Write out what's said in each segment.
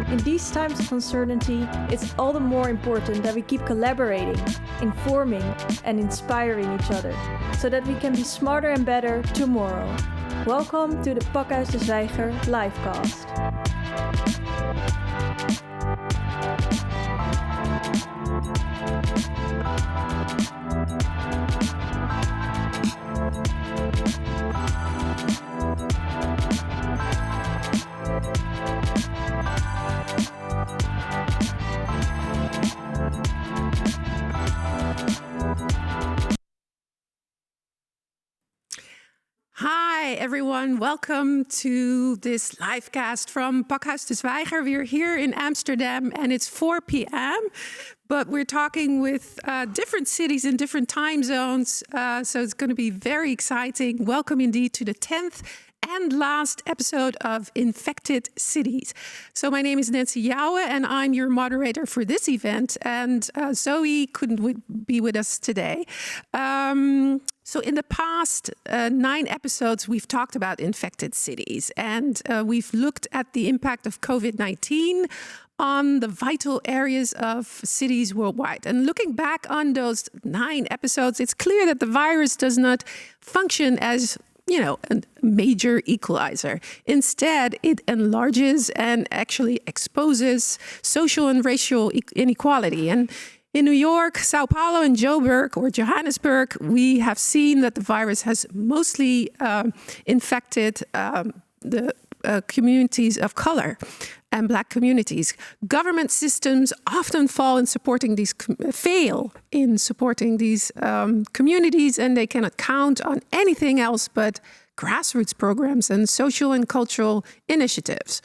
In these times of uncertainty, it's all the more important that we keep collaborating, informing, and inspiring each other, so that we can be smarter and better tomorrow. Welcome to the Pakhuis de Zwijger livecast. Hi everyone, welcome to this livecast from Pakhuis de Zwijger. We're here in Amsterdam and it's 4 p.m. But we're talking with different cities in different time zones. So it's going to be very exciting. Welcome indeed to the 10th and last episode of Infected Cities. So my name is Nancy JOUWE and I'm your moderator for this event. And Zoe couldn't be with us today. So in the past 9 episodes, we've talked about infected cities and we've looked at the impact of COVID-19 on the vital areas of cities worldwide. And looking back on those 9 episodes, it's clear that the virus does not function as a major equalizer. Instead, it enlarges and actually exposes social and racial inequality. And in New York, Sao Paulo, and Johannesburg, we have seen that the virus has mostly infected the communities of color and Black communities. Government systems often fail in supporting these communities, and they cannot count on anything else but grassroots programs and social and cultural initiatives.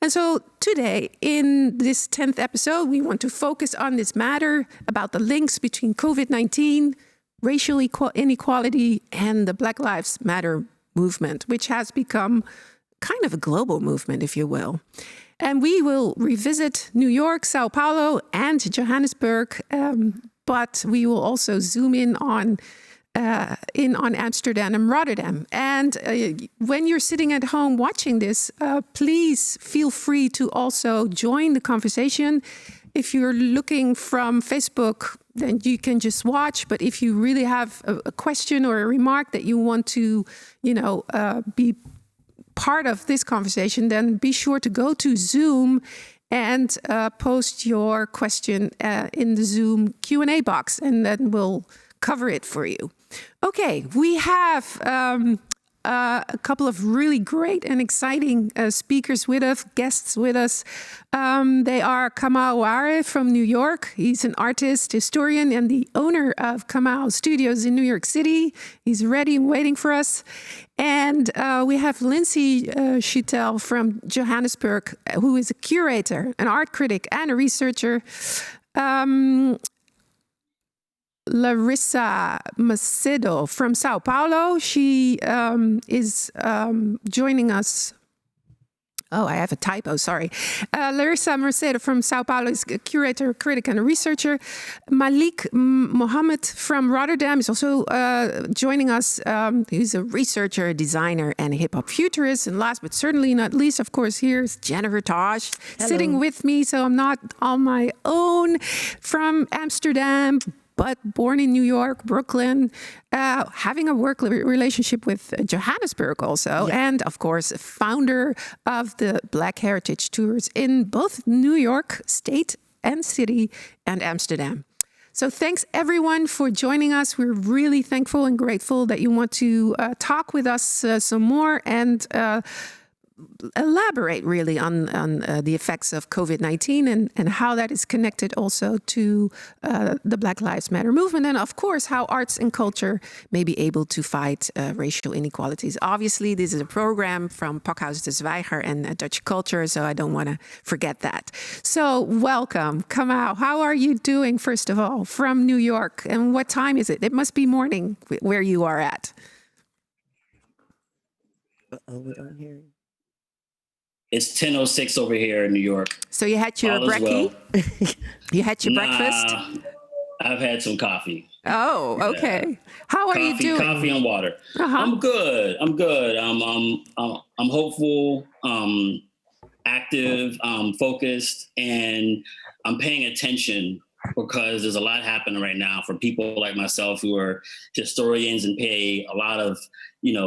And so today, in this 10th episode, we want to focus on this matter about the links between COVID-19, racial inequality, and the Black Lives Matter movement, which has become kind of a global movement, if you will. And we will revisit New York, Sao Paulo, and Johannesburg, but we will also zoom in on Amsterdam and Rotterdam. And when you're sitting at home watching this, please feel free to also join the conversation. If you're looking from Facebook, then you can just watch. But if you really have a question or a remark that you want to, be part of this conversation, then be sure to go to Zoom and post your question in the Zoom Q&A box, and then we'll cover it for you. Okay, we have a couple of really great and exciting speakers with us, guests with us. They are Kamau Ware from New York. He's an artist, historian, and the owner of Kamau Studios in New York City. He's ready and waiting for us. And we have Lindsay Schuttel from Johannesburg, who is a curator, an art critic, and a researcher. Larissa Macedo from Sao Paulo. She is joining us. Oh, I have a typo, sorry. Larissa Macedo from Sao Paulo is a curator, critic, and a researcher. Malik Mohammed from Rotterdam is also joining us. He's a researcher, designer, and hip-hop futurist. And last but certainly not least, of course, here's Jennifer Tosch sitting with me. So I'm not on my own, from Amsterdam, but born in New York, Brooklyn, having a work relationship with Johannesburg also. Yeah. And of course, founder of the Black Heritage Tours in both New York State and City and Amsterdam. So thanks everyone for joining us. We're really thankful and grateful that you want to talk with us some more and elaborate really on the effects of COVID-19 and how that is connected also to the Black Lives Matter movement, and of course how arts and culture may be able to fight racial inequalities. Obviously, this is a program from Pakhuis de Zwijger and DutchCulture, so I don't want to forget that. So welcome, Kamau. How are you doing, first of all, from New York? And what time is it? It must be morning where you are at. We are here. It's 10:06 over here in New York. So you had your brekkie? Well. You had your breakfast? I've had some coffee. Oh, okay. How are you doing? Coffee and water. I'm good. I'm hopeful. active, focused, and I'm paying attention because there's a lot happening right now for people like myself who are historians and pay a lot of,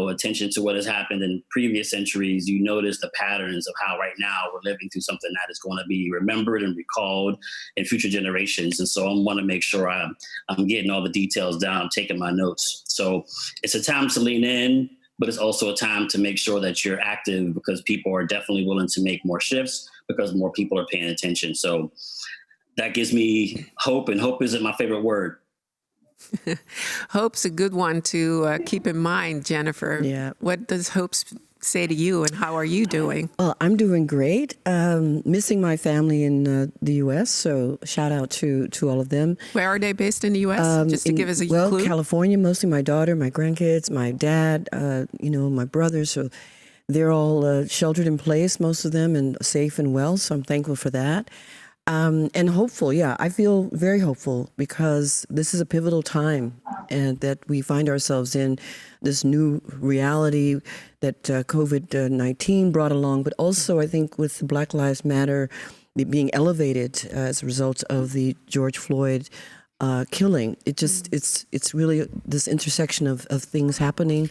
attention to what has happened in previous centuries. You notice the patterns of how right now we're living through something that is going to be remembered and recalled in future generations. And so I want to make sure I'm getting all the details down, taking my notes. So it's a time to lean in, but it's also a time to make sure that you're active because people are definitely willing to make more shifts because more people are paying attention. So that gives me hope, and hope isn't my favorite word. Hope's a good one to keep in mind, Jennifer. Yeah. What does hope say to you, and how are you doing? Well, I'm doing great. Missing my family in the U.S., so shout out to all of them. Where are they based in the U.S.? Just to give us a clue. Well, California, mostly my daughter, my grandkids, my dad, my brothers. So they're all sheltered in place, most of them, and safe and well. So I'm thankful for that. And hopeful, yeah, I feel very hopeful because this is a pivotal time and that we find ourselves in this new reality that COVID-19 brought along, but also I think with Black Lives Matter being elevated as a result of the George Floyd killing. It's really this intersection of things happening.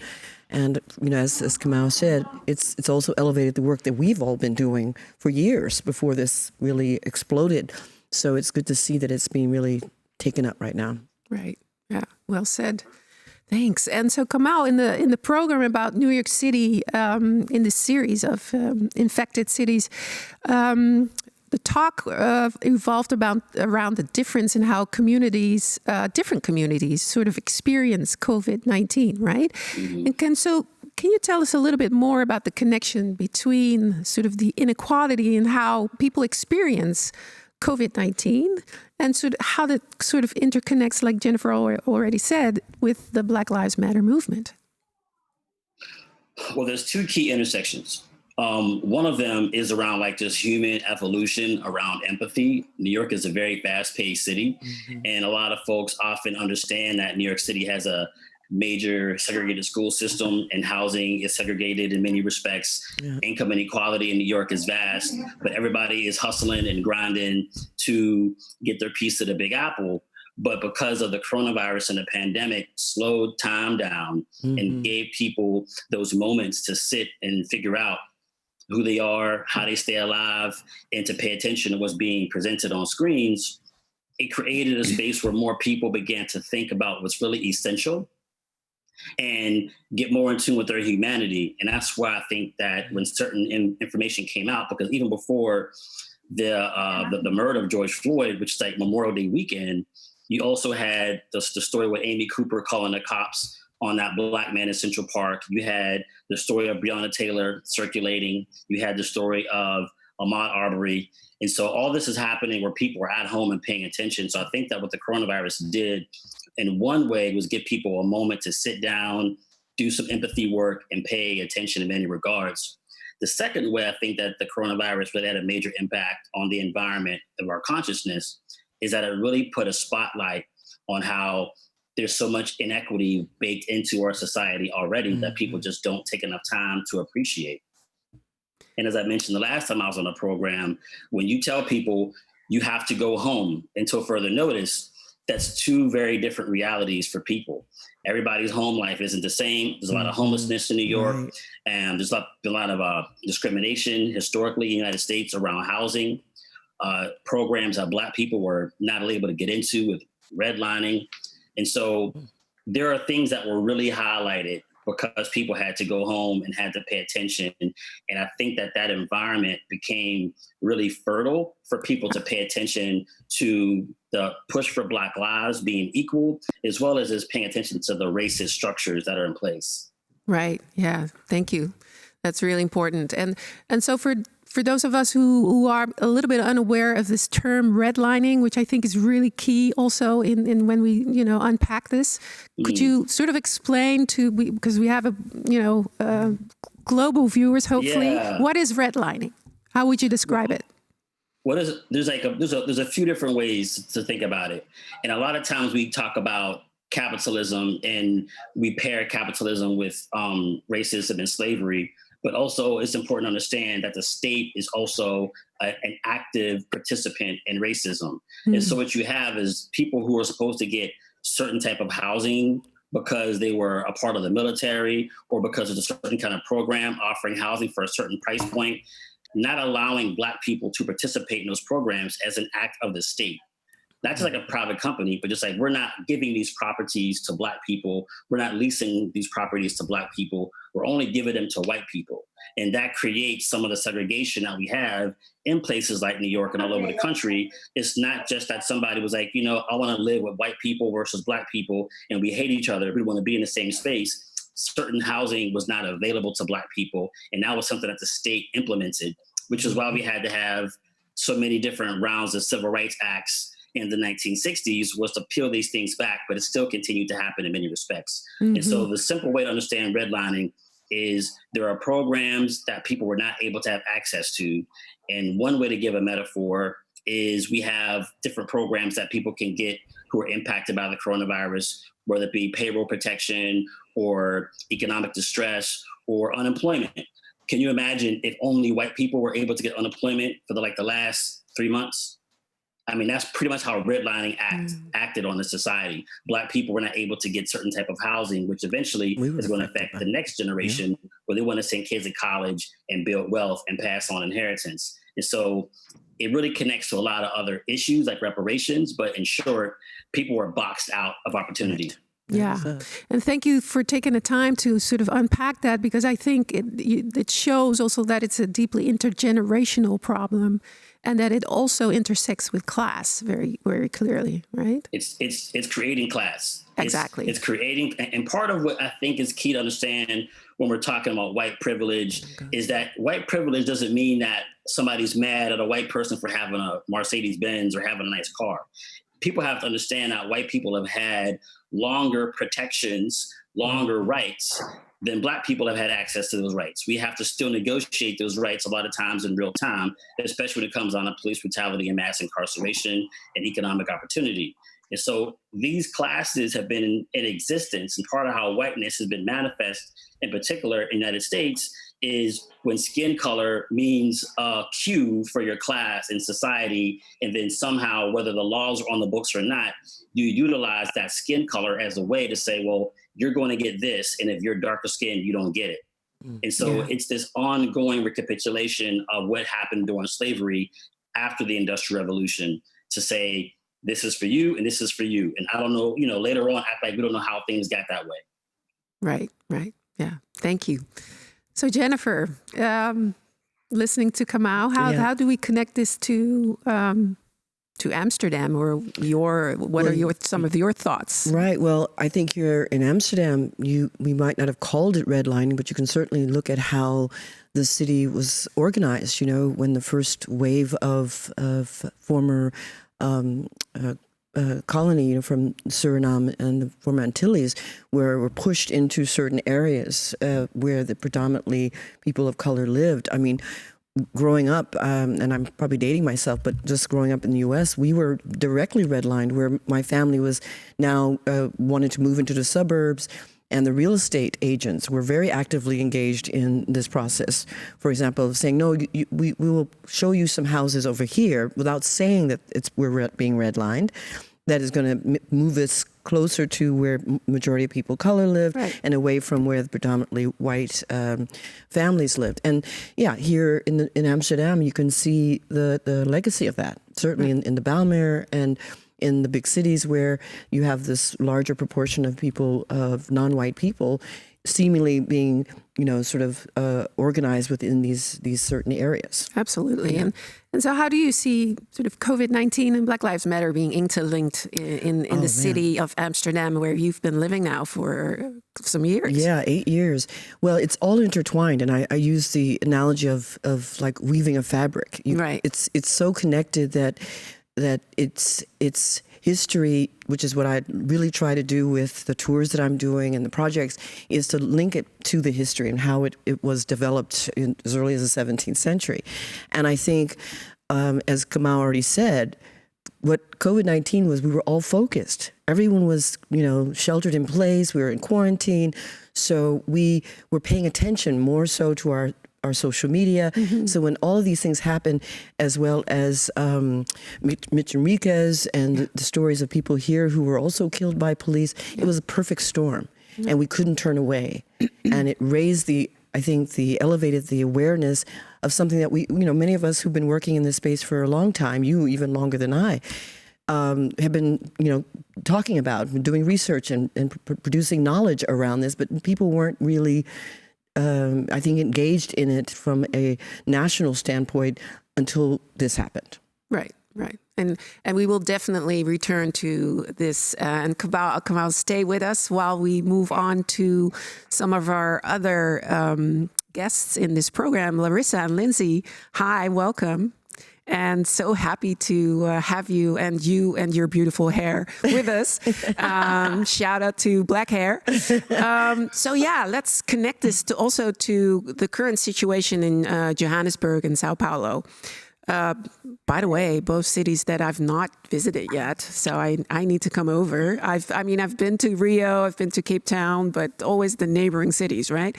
And, as Kamau said, it's also elevated the work that we've all been doing for years before this really exploded. So it's good to see that it's being really taken up right now. Right. Yeah. Well said. Thanks. And so, Kamau, in the program about New York City, in this series of infected cities, the talk evolved around the difference in how different communities sort of experience COVID-19, right? Mm-hmm. And can you tell us a little bit more about the connection between sort of the inequality and how people experience COVID-19 and sort of how that sort of interconnects, like Jennifer already said, with the Black Lives Matter movement? Well, there's two key intersections. One of them is around just human evolution around empathy. New York is a very fast-paced city, mm-hmm. and a lot of folks often understand that New York City has a major segregated school system and housing is segregated in many respects. Yeah. Income inequality in New York is vast, but everybody is hustling and grinding to get their piece of the Big Apple. But because of the coronavirus and the pandemic, slowed time down, mm-hmm. and gave people those moments to sit and figure out who they are, how they stay alive, and to pay attention to what's being presented on screens, it created a space where more people began to think about what's really essential and get more in tune with their humanity. And that's why I think that when certain information came out, because even before the murder of George Floyd, which is Memorial Day weekend, you also had the story with Amy Cooper calling the cops on that Black man in Central Park. You had the story of Breonna Taylor circulating. You had the story of Ahmaud Arbery. And so all this is happening where people are at home and paying attention. So I think that what the coronavirus did in one way was give people a moment to sit down, do some empathy work, and pay attention in many regards. The second way I think that the coronavirus really had a major impact on the environment of our consciousness is that it really put a spotlight on how there's so much inequity baked into our society already, mm-hmm. that people just don't take enough time to appreciate. And as I mentioned the last time I was on the program, when you tell people you have to go home until further notice, that's two very different realities for people. Everybody's home life isn't the same. There's a lot of homelessness in New York, right. And there's been a lot of discrimination historically in the United States around housing. Programs that Black people were not able to get into with redlining. And so there are things that were really highlighted because people had to go home and had to pay attention. And I think that environment became really fertile for people to pay attention to the push for Black lives being equal, as well as paying attention to the racist structures that are in place. Right. Yeah. Thank you. That's really important. And so for those of us who are a little bit unaware of this term redlining, which I think is really key also in when we, unpack this, could you sort of explain because we have global viewers, hopefully, what is redlining? How would you describe it? There's a few different ways to think about it. And a lot of times we talk about capitalism and we pair capitalism with racism and slavery. But also it's important to understand that the state is also an active participant in racism. And so what you have is people who are supposed to get certain type of housing because they were a part of the military or because of a certain kind of program offering housing for a certain price point, not allowing Black people to participate in those programs as an act of the state. Not just like a private company, but just like we're not giving these properties to Black people. We're not leasing these properties to Black people. We're only giving them to white people. And that creates some of the segregation that we have in places like New York and all over the country. It's not just that somebody was like, I want to live with white people versus Black people, and we hate each other. We want to be in the same space. Certain housing was not available to Black people. And that was something that the state implemented, which is why we had to have so many different rounds of civil rights acts in the 1960s, was to peel these things back, but it still continued to happen in many respects. And so the simple way to understand redlining is there are programs that people were not able to have access to. And one way to give a metaphor is we have different programs that people can get who are impacted by the coronavirus, whether it be payroll protection or economic distress or unemployment. Can you imagine if only white people were able to get unemployment for the last 3 months? I mean, that's pretty much how redlining acted on the society. Black people were not able to get certain type of housing, which eventually is going to affect the next generation where they want to send kids to college and build wealth and pass on inheritance. And so it really connects to a lot of other issues like reparations, but in short, people were boxed out of opportunity. Yeah. And thank you for taking the time to sort of unpack that, because I think it shows also that it's a deeply intergenerational problem and that it also intersects with class very, very clearly, right? It's creating class. Exactly. It's creating, and part of what I think is key to understand when we're talking about white privilege is that white privilege doesn't mean that somebody's mad at a white person for having a Mercedes-Benz or having a nice car. People have to understand that white people have had longer protections, longer rights than Black people have had access to those rights. We have to still negotiate those rights a lot of times in real time, especially when it comes on to police brutality and mass incarceration and economic opportunity. And so these classes have been in existence, and part of how whiteness has been manifest, in particular in the United States, is when skin color means a cue for your class in society, and then somehow, whether the laws are on the books or not, you utilize that skin color as a way to say, well, you're going to get this, and if you're darker skinned, you don't get it. And so it's this ongoing recapitulation of what happened during slavery after the Industrial Revolution to say, this is for you and this is for you. And I don't know, later on, act like we don't know how things got that way. Right. Yeah. Thank you. So Jennifer, listening to Kamau, how do we connect this to Amsterdam, or what are some of your thoughts? Right. Well, I think here in Amsterdam, we might not have called it redlining, but you can certainly look at how the city was organized. When the first wave of former colony, from Suriname and the former Antilles, were pushed into certain areas where the predominantly people of color lived. I mean, growing up, and I'm probably dating myself, but just growing up in the U.S., we were directly redlined, where my family was now wanted to move into the suburbs, and the real estate agents were very actively engaged in this process. For example, saying, no, we will show you some houses over here, without saying that we're being redlined. That is going to move us closer to where majority of people of color lived, and away from where the predominantly white families lived. And here in Amsterdam, you can see the legacy of that, certainly in the Bijlmer and in the big cities, where you have this larger proportion of people, of non-white people, seemingly being, sort of organized within these certain areas. Absolutely. Yeah. And so how do you see sort of COVID-19 and Black Lives Matter being interlinked in the city of Amsterdam, where you've been living now for some years? Yeah, 8 years. Well, it's all intertwined. And I use the analogy of like weaving a fabric. Right. It's so connected that it's history, which is what I really try to do with the tours that I'm doing and the projects, is to link it to the history and how it was developed as early as the 17th century. And I think, as Kamau already said, what COVID-19 was, we were all focused. Everyone was, sheltered in place. We were in quarantine. So we were paying attention more so to our social media. So when all of these things happened, as well as Mitch Enriquez and the stories of people here who were also killed by police, it was a perfect storm. And we couldn't turn away. And it raised elevated the awareness of something that we, many of us who've been working in this space for a long time, you even longer than I, have been, talking about, doing research and producing knowledge around this, but people weren't really, engaged in it from a national standpoint until this happened. Right. And we will definitely return to this. And Kamal, stay with us while we move on to some of our other guests in this program. Larissa and Lindsay, hi, welcome. And so happy to have you and your beautiful hair with us. Shout out to Black Hair. Let's connect this to the current situation in Johannesburg and Sao Paulo. By the way, both cities that I've not visited yet, so I need to come over. I've been to Rio, I've been to Cape Town, but always the neighboring cities, right?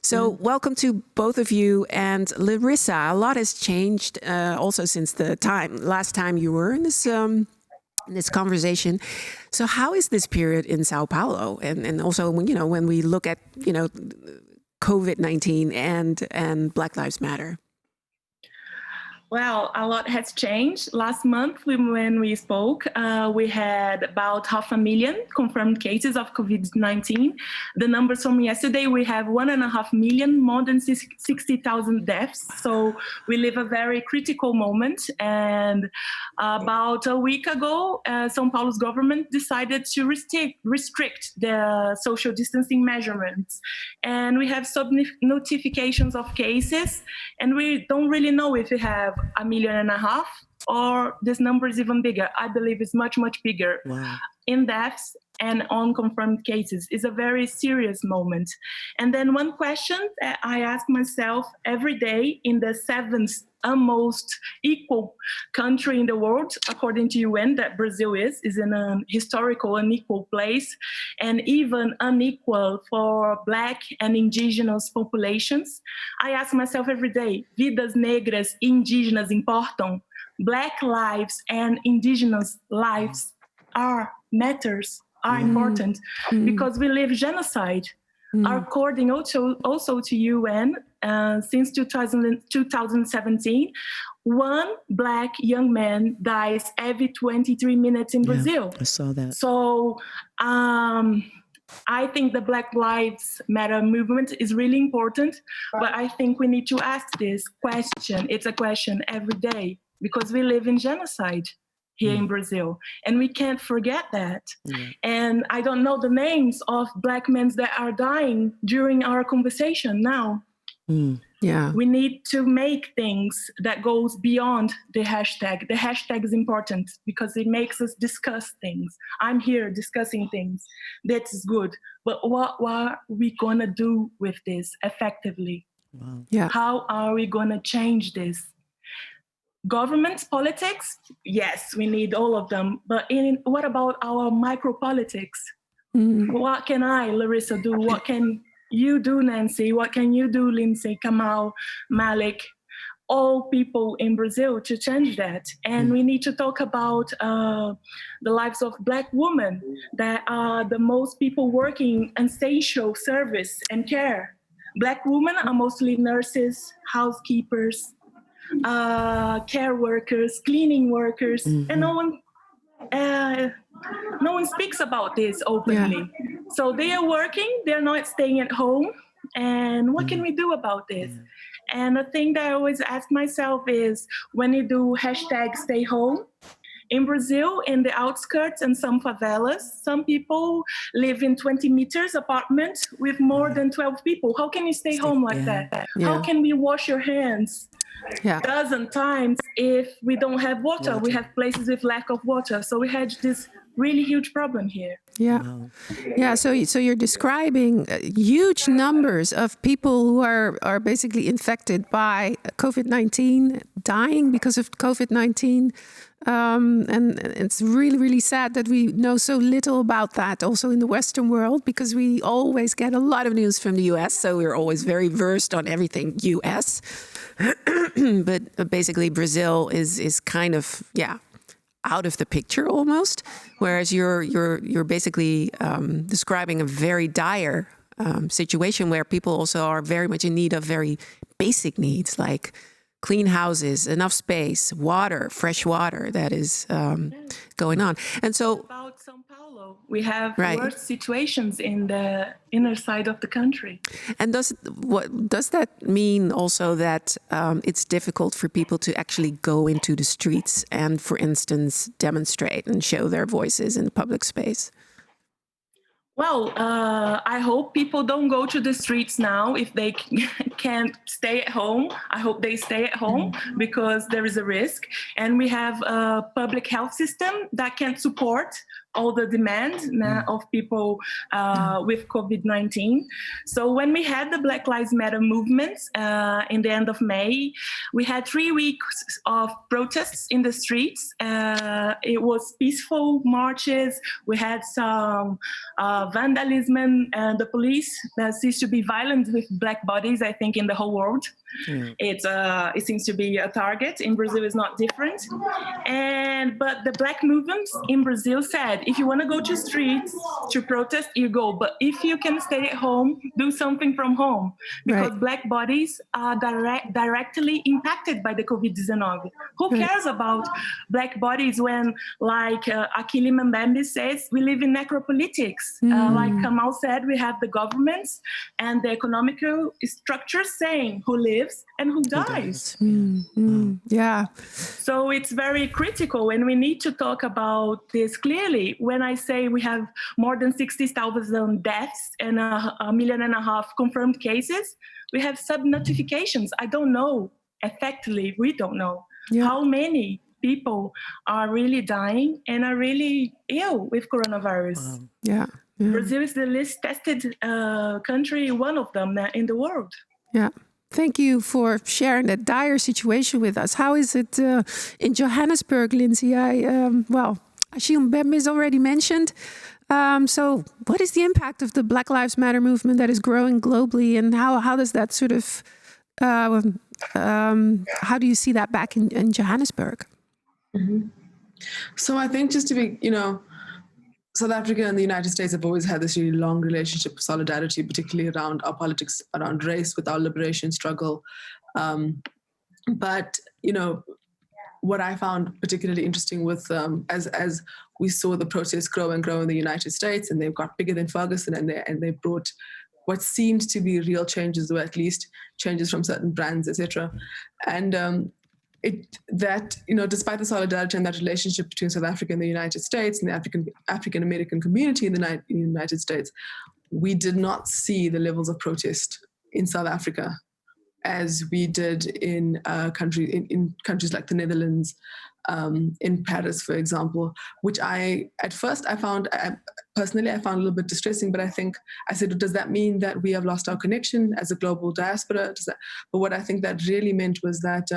So welcome to both of you. And Larissa, a lot has changed also since the last time you were in this conversation. So how is this period in Sao Paulo? And also, when we look at, COVID-19 and Black Lives Matter? Well, a lot has changed. Last month, when we spoke, we had about 500,000 confirmed cases of COVID-19. The numbers from yesterday, we have 1.5 million, more than 60,000 deaths. So we live a very critical moment. And about a week ago, São Paulo's government decided to restrict the social distancing measurements. And we have some notifications of cases, and we don't really know if we have 1.5 million or this number is even bigger. I believe it's much, much bigger. Wow. In deaths and unconfirmed cases is a very serious moment. And then one question that I ask myself every day in the 7th most equal country in the world, according to UN, that Brazil is in a historical unequal place, and even unequal for Black and indigenous populations. I ask myself every day, vidas negras e indígenas importam? Black lives and indigenous lives are important because we live genocide. According also to UN, since 2017, one Black young man dies every 23 minutes in Brazil. I saw that. So I think the Black Lives Matter movement is really important, but I think we need to ask this question. It's a question every day because we live in genocide here in Brazil, and we can't forget that. And I don't know the names of Black men that are dying during our conversation now. We need to make things that goes beyond the hashtag. The hashtag is important because it makes us discuss things. I'm here discussing things. That's good. But what are we gonna do with this effectively? How are we gonna change this? Governments, politics, yes, we need all of them. But what about our micropolitics? What can I, Larissa, do? What can you do, Nancy? What can you do, Lindsay, Kamal, Malik? All people in Brazil to change that. And we need to talk about the lives of Black women that are the most people working in essential service and care. Black women are mostly nurses, housekeepers, care workers, cleaning workers, and no one speaks about this openly. So they are working, they're not staying at home, and what can we do about this? And the thing that I always ask myself is, when you do hashtag stay home, in Brazil, in the outskirts and some favelas, some people live in 20 meters apartments with more than 12 people. How can you stay home like that? How can we wash your hands? Dozen times if we don't have water. We have places with lack of water. So we had this really huge problem here. Yeah. Wow. Yeah, so you're describing huge numbers of people who are basically infected by COVID-19, dying because of COVID-19. And it's really, really sad that we know so little about that also in the Western world, because we always get a lot of news from the US. So we're always very versed on everything US. But basically Brazil is kind of, out of the picture almost, whereas you're basically describing a very dire situation where people also are very much in need of very basic needs like clean houses, enough space, water, fresh water that is going on. And so about São Paulo, we have Right. worse situations in the inner side of the country. And does that mean also that it's difficult for people to actually go into the streets and, for instance, demonstrate and show their voices in the public space? Well, I hope people don't go to the streets now if they can't stay at home. I hope they stay at home because there is a risk. And we have a public health system that can support all the demand of people with COVID-19. So when we had the Black Lives Matter movement in the end of May, we had 3 weeks of protests in the streets. It was peaceful marches. We had some vandalism, and the police seems to be violent with black bodies, I think, in the whole world. It seems to be a target. In Brazil, it's not different. But the black movement in Brazil said, if you want to go to streets to protest, you go. But if you can stay at home, do something from home. Because Right. black bodies are directly impacted by the COVID-19. Who cares about black bodies when, like Akili Mbembe says, we live in necropolitics. Like Kamal said, we have the governments and the economical structures saying who lives and who dies. Yeah. So it's very critical, and we need to talk about this clearly. When I say we have more than 60,000 deaths and 1.5 million confirmed cases, we have sub-notifications. I don't know, effectively, we don't know how many people are really dying and are really ill with coronavirus. Yeah. Brazil is the least tested country, one of them in the world. Yeah. Thank you for sharing that dire situation with us. How is it in Johannesburg, Lindsay? Achille Mbembe is already mentioned. So what is the impact of the Black Lives Matter movement that is growing globally, and how does that sort of, how do you see that back in Johannesburg? So I think just to be, South Africa and the United States have always had this really long relationship of solidarity, particularly around our politics, around race, with our liberation struggle. But what I found particularly interesting with, as we saw the protests grow and grow in the United States, and they've got bigger than Ferguson, and they brought what seemed to be real changes, or at least changes from certain brands, etc. And despite the solidarity and that relationship between South Africa and the United States and the African American community in the United States, we did not see the levels of protest in South Africa as we did in countries like the Netherlands, in Paris, for example, which I found personally a little bit distressing. But I said, does that mean that we have lost our connection as a global diaspora? But what I think that really meant was that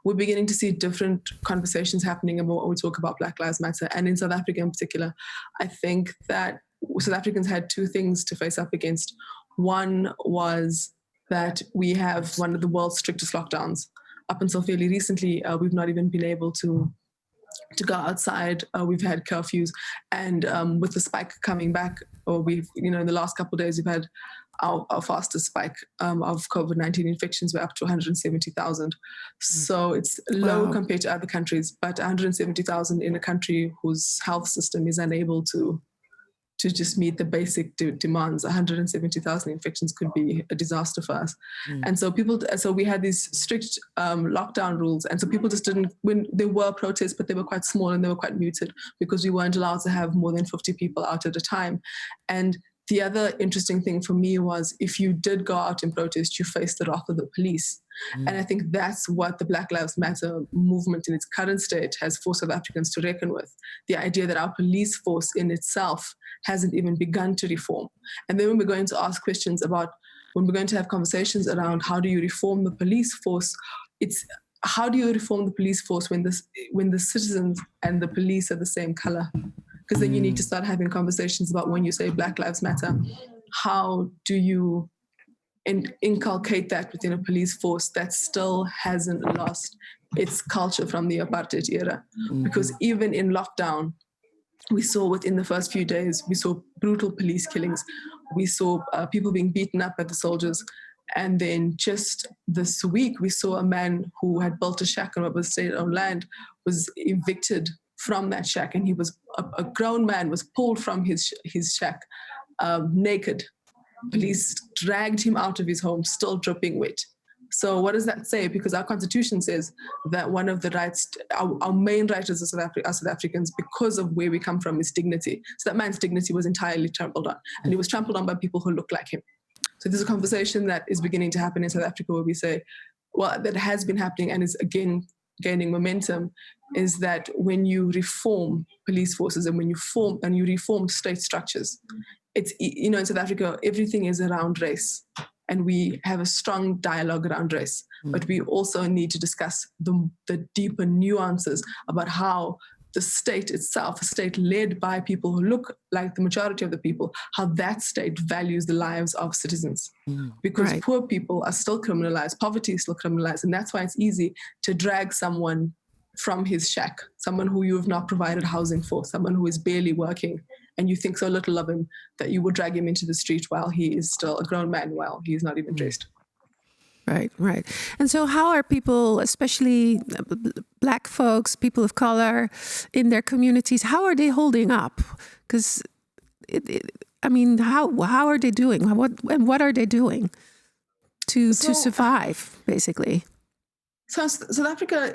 we're beginning to see different conversations happening about when we talk about Black Lives Matter. And in South Africa in particular, I think that South Africans had two things to face up against. One was that we have one of the world's strictest lockdowns. Up until fairly recently, we've not even been able to go outside. We've had curfews. And with the spike coming back, in the last couple of days, we've had our fastest spike of COVID-19 infections. We're up to 170,000. So it's low compared to other countries, but 170,000 in a country whose health system is unable to just meet the basic demands. 170,000 infections could be a disaster for us. And so we had these strict lockdown rules. And so people just didn't, when there were protests, but they were quite small and they were quite muted because we weren't allowed to have more than 50 people out at a time. And the other interesting thing for me was if you did go out and protest, you faced the wrath of the police. And I think that's what the Black Lives Matter movement in its current state has forced South Africans to reckon with. The idea that our police force in itself hasn't even begun to reform. And then when we're going to ask questions about, when we're going to have conversations around how do you reform the police force, it's how do you reform the police force when the citizens and the police are the same color? Because then you need to start having conversations about when you say Black Lives Matter, how do you inculcate that within a police force that still hasn't lost its culture from the apartheid era? Because even in lockdown, we saw within the first few days, we saw brutal police killings. We saw people being beaten up by the soldiers. And then just this week, we saw a man who had built a shack on what was state-owned land, was evicted from that shack, and he was a grown man was pulled from his shack naked. Police dragged him out of his home, still dripping wet. So what does that say? Because our constitution says that one of the rights, our main right as South Africans, because of where we come from, is dignity. So that man's dignity was entirely trampled on, and he was trampled on by people who look like him. So there's a conversation that is beginning to happen in South Africa where we say, well, that has been happening and is again gaining momentum, is that when you reform police forces and when you reform state structures, it's, you know, in South Africa, everything is around race, and we have a strong dialogue around race, but we also need to discuss the deeper nuances about how the state itself, a state led by people who look like the majority of the people, how that state values the lives of citizens. Because poor people are still criminalized, poverty is still criminalized, and that's why it's easy to drag someone from his shack, someone who you have not provided housing for, someone who is barely working, and you think so little of him that you will drag him into the street while he is still a grown man, while he is not even dressed. Right. And so how are people, especially Black folks, people of color in their communities, how are they holding up? Because, how are they doing? What are they doing to survive, basically? So South Africa,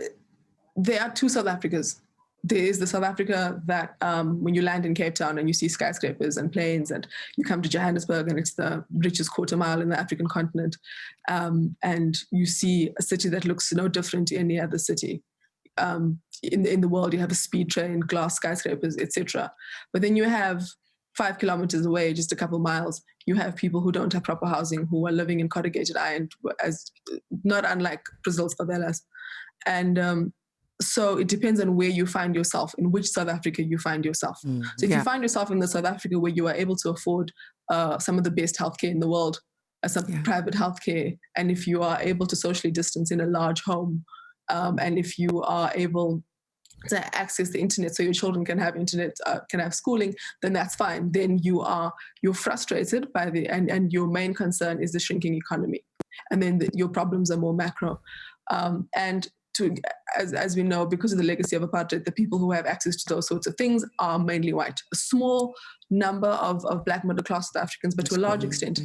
there are two South Africas. There is the South Africa that when you land in Cape Town and you see skyscrapers and planes, and you come to Johannesburg and it's the richest quarter mile in the African continent, and you see a city that looks no different to any other city. In the world, you have a speed train, glass skyscrapers, etc. But then you have 5 kilometers away, just a couple miles, you have people who don't have proper housing, who are living in corrugated iron, as not unlike Brazil's favelas. And so it depends on where you find yourself, in which South Africa you find yourself. So if you find yourself in the South Africa where you are able to afford some of the best healthcare in the world, some private healthcare, and if you are able to socially distance in a large home, and if you are able to access the internet so your children can have internet, can have schooling, then that's fine. Then you're frustrated by and your main concern is the shrinking economy. And then your problems are more macro. As we know, because of the legacy of apartheid, the people who have access to those sorts of things are mainly white. A small number of Black middle-class South Africans, but to a large extent,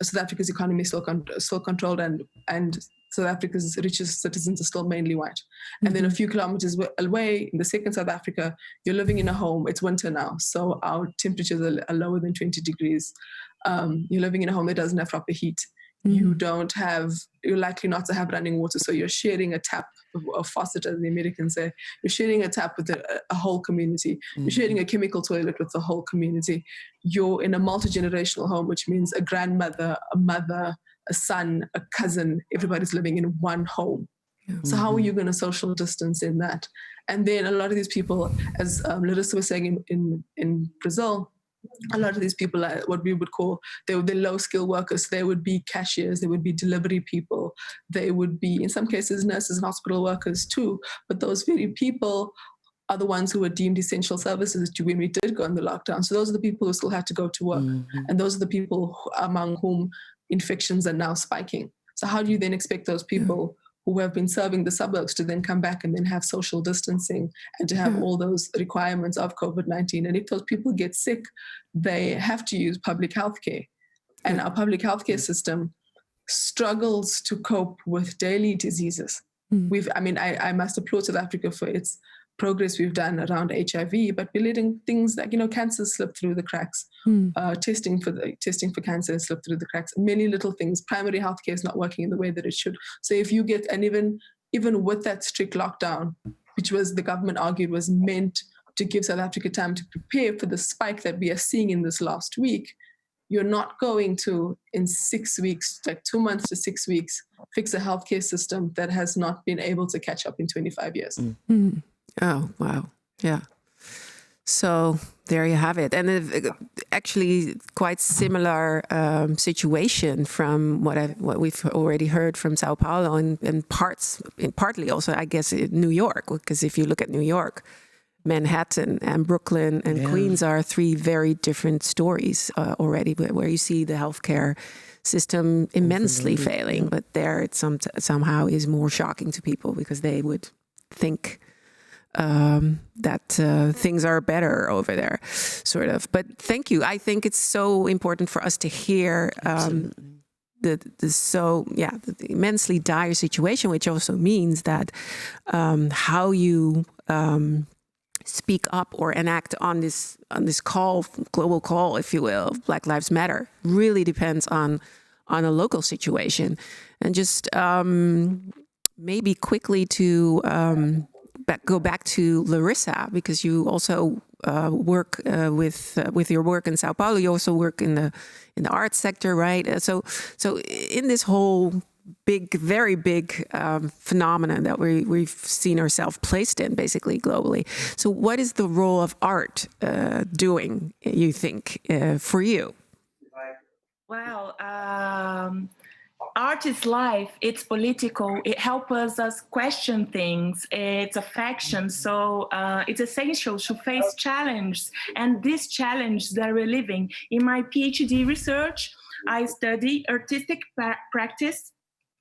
South Africa's economy is still controlled, and South Africa's richest citizens are still mainly white. And then a few kilometers away, in the second South Africa, you're living in a home. It's winter now, so our temperatures are lower than 20 degrees. You're living in a home that doesn't have proper heat. You're likely not to have running water, so you're sharing a tap, a faucet, as the Americans say. You're sharing a tap with a whole community. You're sharing a chemical toilet with the whole community. You're in a multi-generational home, which means a grandmother, a mother, a son, a cousin, everybody's living in one home. So how are you going to social distance in that? And then a lot of these people, as Larissa was saying in Brazil, a lot of these people are what we would call, they were the low-skill workers. They would be cashiers, they would be delivery people, they would be, in some cases, nurses and hospital workers too. But those very people are the ones who were deemed essential services when we did go in the lockdown. So those are the people who still had to go to work. And those are the people among whom infections are now spiking. So how do you then expect those people who have been serving the suburbs to then come back and then have social distancing and to have all those requirements of COVID-19? And if those people get sick, they have to use public health care. And our public health care system struggles to cope with daily diseases. I must applaud South Africa for its progress we've done around HIV, but we're letting things like, cancer slip through the cracks. Testing for cancer slip through the cracks. Many little things. Primary healthcare is not working in the way that it should. So if you get, and even with that strict lockdown, which was, the government argued, was meant to give South Africa time to prepare for the spike that we are seeing in this last week, you're not going to, in 6 weeks, like 2 months to 6 weeks, fix a healthcare system that has not been able to catch up in 25 years. Oh, wow. Yeah. So there you have it. And actually quite similar situation from what we've already heard from Sao Paulo and partly also, I guess, in New York. Because if you look at New York, Manhattan and Brooklyn and Queens are three very different stories already, where you see the healthcare system immensely failing. But there it somehow is more shocking to people because they would think that things are better over there, sort of. But thank you. I think it's so important for us to hear the immensely dire situation, which also means that how you speak up or enact on this call, global call, if you will, Black Lives Matter, really depends on a local situation. And just maybe quickly to go back to Larissa, because you also work with your work in Sao Paulo. You also work in the arts sector, right? So in this whole very big phenomenon that we've seen ourselves placed in, basically globally. So what is the role of art doing, you think, for you? Well, art is life, it's political, it helps us question things, it's affection, so it's essential to face challenges, and this challenge that we're living. In my PhD research, I study artistic practice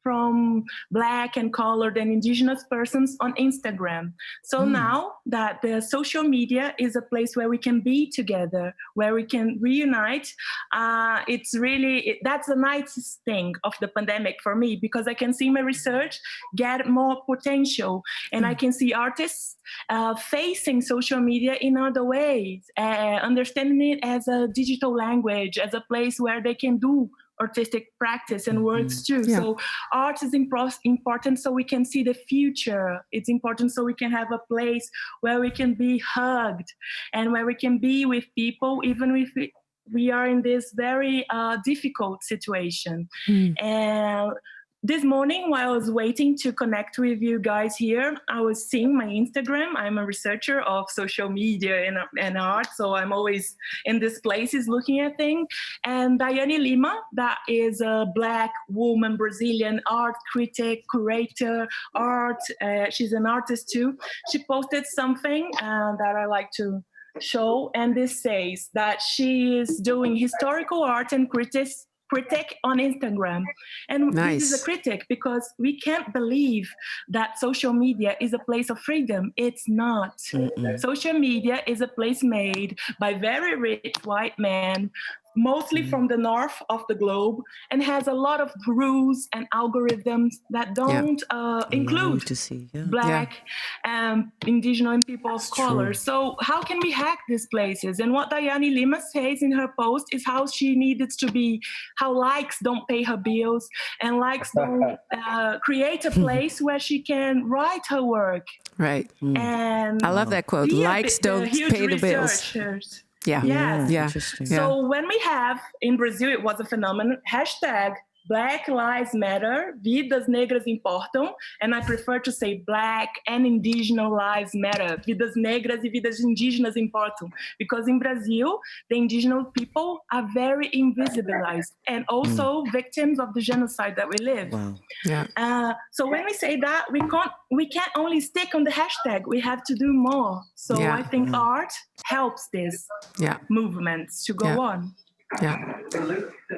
from Black and colored and indigenous persons on Instagram. So now that the social media is a place where we can be together, where we can reunite, it's really, that's the nicest thing of the pandemic for me, because I can see my research get more potential, and I can see artists facing social media in other ways, understanding it as a digital language, as a place where they can do artistic practice and works too. Yeah. So art is important so we can see the future. It's important so we can have a place where we can be hugged and where we can be with people, even if we are in this very difficult situation. And this morning, while I was waiting to connect with you guys here, I was seeing my Instagram. I'm a researcher of social media and art, so I'm always in these places looking at things. And Daiane Lima, that is a Black woman, Brazilian art critic, curator, art. She's an artist too. She posted something that I like to show, and this says that she is doing historical art and critic on Instagram. And This is a critic because we can't believe that social media is a place of freedom. It's not. Social media is a place made by very rich white men, mostly from the north of the globe, and has a lot of rules and algorithms that don't include Black and indigenous and people of color. So how can we hack these places? And what Daiane Lima says in her post is how she needed to be, how likes don't pay her bills, and likes don't create a place where she can write her work. Right. And I love that quote. Likes don't pay the bills. Yeah. So when we have, in Brazil, it was a phenomenon, hashtag Black Lives Matter, Vidas Negras Importam, and I prefer to say Black and Indigenous Lives Matter, Vidas Negras e Vidas Indígenas Importam, because in Brazil, the indigenous people are very invisibilized and also victims of the genocide that we live. Wow. Yeah. So when we say that, we can't only stick on the hashtag, we have to do more. So I think art helps this movement to go on. Yeah,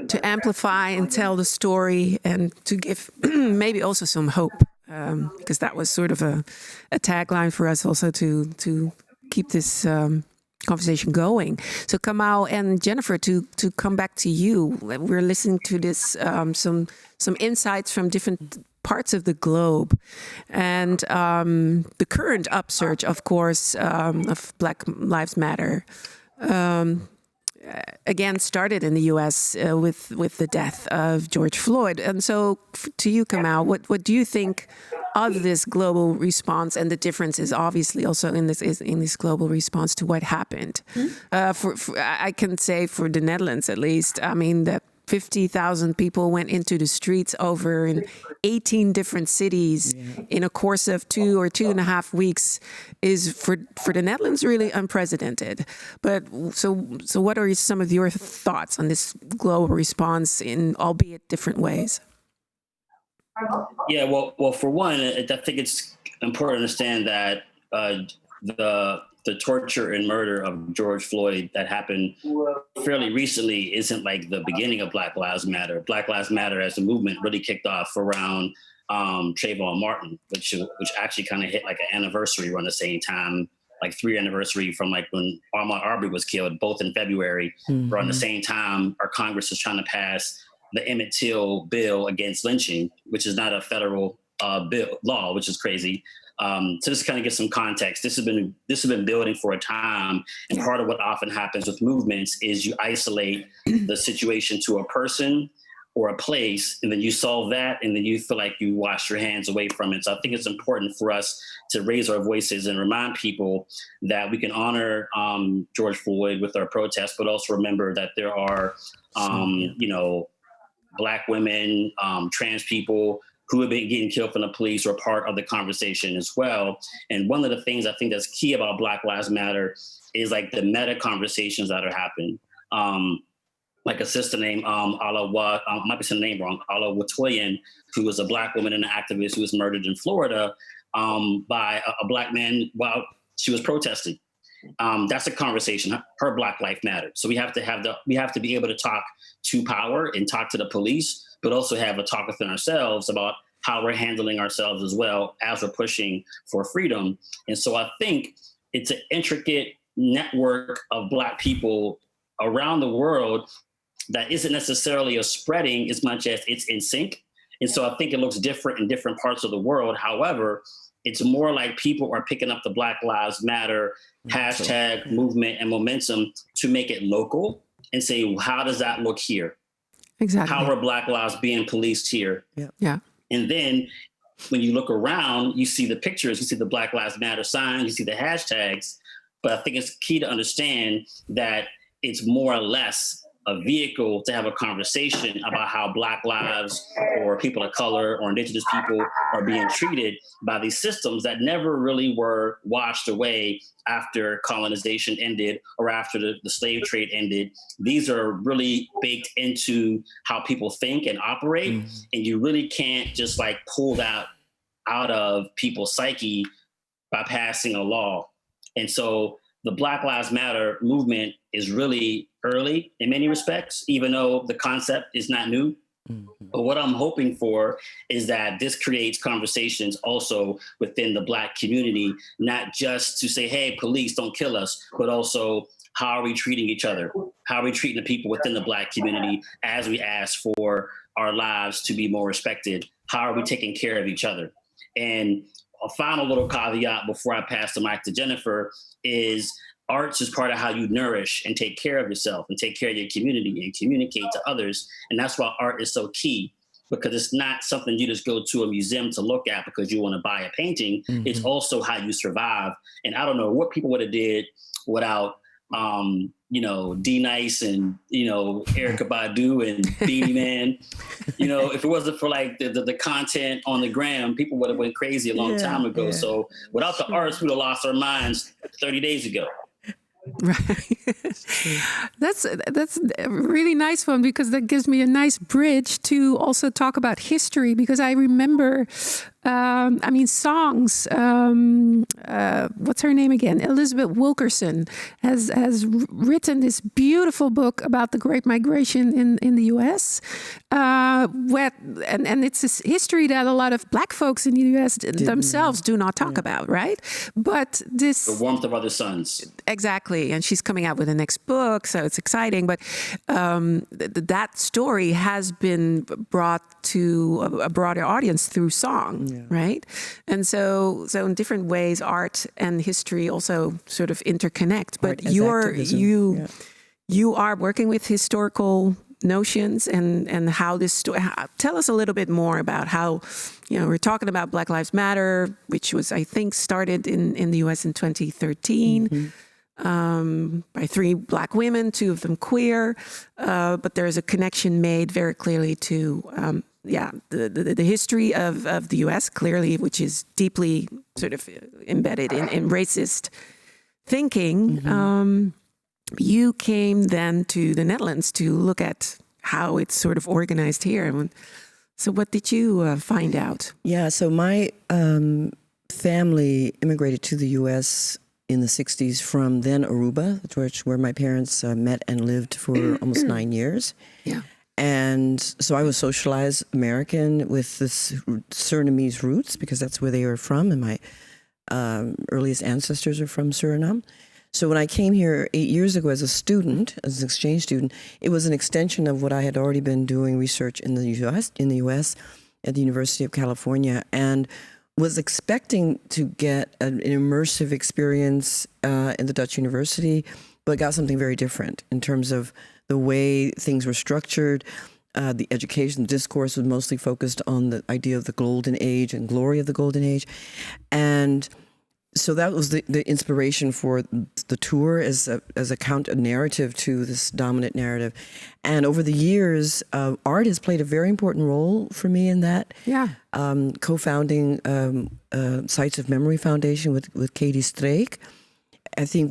to amplify and tell the story and to give maybe also some hope, because that was sort of a tagline for us also to keep this conversation going. So Kamal and Jennifer, to come back to you, we're listening to this some insights from different parts of the globe. And the current upsurge, of course, of Black Lives Matter, again started in the U.S. With the death of George Floyd. And so, to you, Kamal, what do you think of this global response and the differences, obviously, also in this global response to what happened? I can say for the Netherlands, at least, I mean, that 50,000 people went into the streets over in 18 different cities in a course of 2 or 2.5 weeks is for the Netherlands really unprecedented. But so what are some of your thoughts on this global response in albeit different ways? Yeah, well, for one, I think it's important to understand that the torture and murder of George Floyd that happened fairly recently isn't like the beginning of Black Lives Matter. Black Lives Matter as a movement really kicked off around Trayvon Martin, which actually kind of hit like an anniversary around the same time, like 3 anniversary from like when Ahmaud Arbery was killed, both in February. Around the same time, our Congress was trying to pass the Emmett Till bill against lynching, which is not a federal law, which is crazy. So just to kind of get some context, this has been building for a time, and part of what often happens with movements is you isolate the situation to a person or a place, and then you solve that, and then you feel like you wash your hands away from it. So I think it's important for us to raise our voices and remind people that we can honor George Floyd with our protests, but also remember that there are, Black women, trans people who have been getting killed from the police or part of the conversation as well. And one of the things I think that's key about Black Lives Matter is like the meta conversations that are happening. Like a sister named might be saying the name wrong, Ala Watoyan, who was a Black woman and an activist who was murdered in Florida by a Black man while she was protesting. That's a conversation. Her Black life mattered. So we have to be able to talk to power and talk to the police, but also have a talk within ourselves about how we're handling ourselves as well as we're pushing for freedom. And so I think it's an intricate network of Black people around the world that isn't necessarily a spreading as much as it's in sync. And so I think it looks different in different parts of the world. However, it's more like people are picking up the Black Lives Matter hashtag movement and momentum to make it local and say, well, how does that look here? Exactly. How are Black lives being policed here? Yeah. And then when you look around, you see the pictures, you see the Black Lives Matter signs, you see the hashtags. But I think it's key to understand that it's more or less a vehicle to have a conversation about how Black lives or people of color or Indigenous people are being treated by these systems that never really were washed away after colonization ended or after the slave trade ended. These are really baked into how people think and operate. And you really can't just like pull that out of people's psyche by passing a law. And so the Black Lives Matter movement is really early in many respects, even though the concept is not new. But what I'm hoping for is that this creates conversations also within the Black community, not just to say, hey, police, don't kill us, but also how are we treating each other? How are we treating the people within the Black community as we ask for our lives to be more respected? How are we taking care of each other? And a final little caveat before I pass the mic to Jennifer is arts is part of how you nourish and take care of yourself and take care of your community and communicate to others. And that's why art is so key, because it's not something you just go to a museum to look at because you want to buy a painting. It's also how you survive. And I don't know what people would have did without, D-Nice and, Erykah Badu and Beanie Man. If it wasn't for like the content on the gram, people would have went crazy a long time ago. Yeah. So without the arts, we'd have lost our minds 30 days ago. Right. That's a really nice one, because that gives me a nice bridge to also talk about history, because I remember songs. What's her name again? Elizabeth Wilkerson has written this beautiful book about the Great Migration in the U.S. And it's this history that a lot of Black folks in the U.S. themselves do not talk about, right? But this... The Warmth of Other Suns. Exactly. And she's coming out with the next book, so it's exciting. But that story has been brought to a broader audience through song, right? And so in different ways, art and history also sort of interconnect. But you are working with historical notions and how this story. Tell us a little bit more about how, we're talking about Black Lives Matter, which was, I think, started in the U.S. in 2013. By 3 Black women, 2 of them queer, but there's a connection made very clearly to the history of the U.S. clearly, which is deeply sort of embedded in racist thinking. You came then to the Netherlands to look at how it's sort of organized here. So what did you find out? Yeah, so my family immigrated to the U.S. in the 60s from then Aruba, where my parents met and lived for almost 9 years. Yeah. And so I was socialized American with this Surinamese roots because that's where they are from, and my earliest ancestors are from Suriname. So when I came here 8 years ago as a student, as an exchange student, it was an extension of what I had already been doing research in the U.S. at the University of California, and was expecting to get an immersive experience in the Dutch University, but got something very different in terms of the way things were structured. The education discourse was mostly focused on the idea of the golden age and glory of the golden age. And so that was the inspiration for the tour as a counter narrative to this dominant narrative. And over the years, art has played a very important role for me in that. Yeah. Co-founding Sites of Memory Foundation with Katie Streek. I think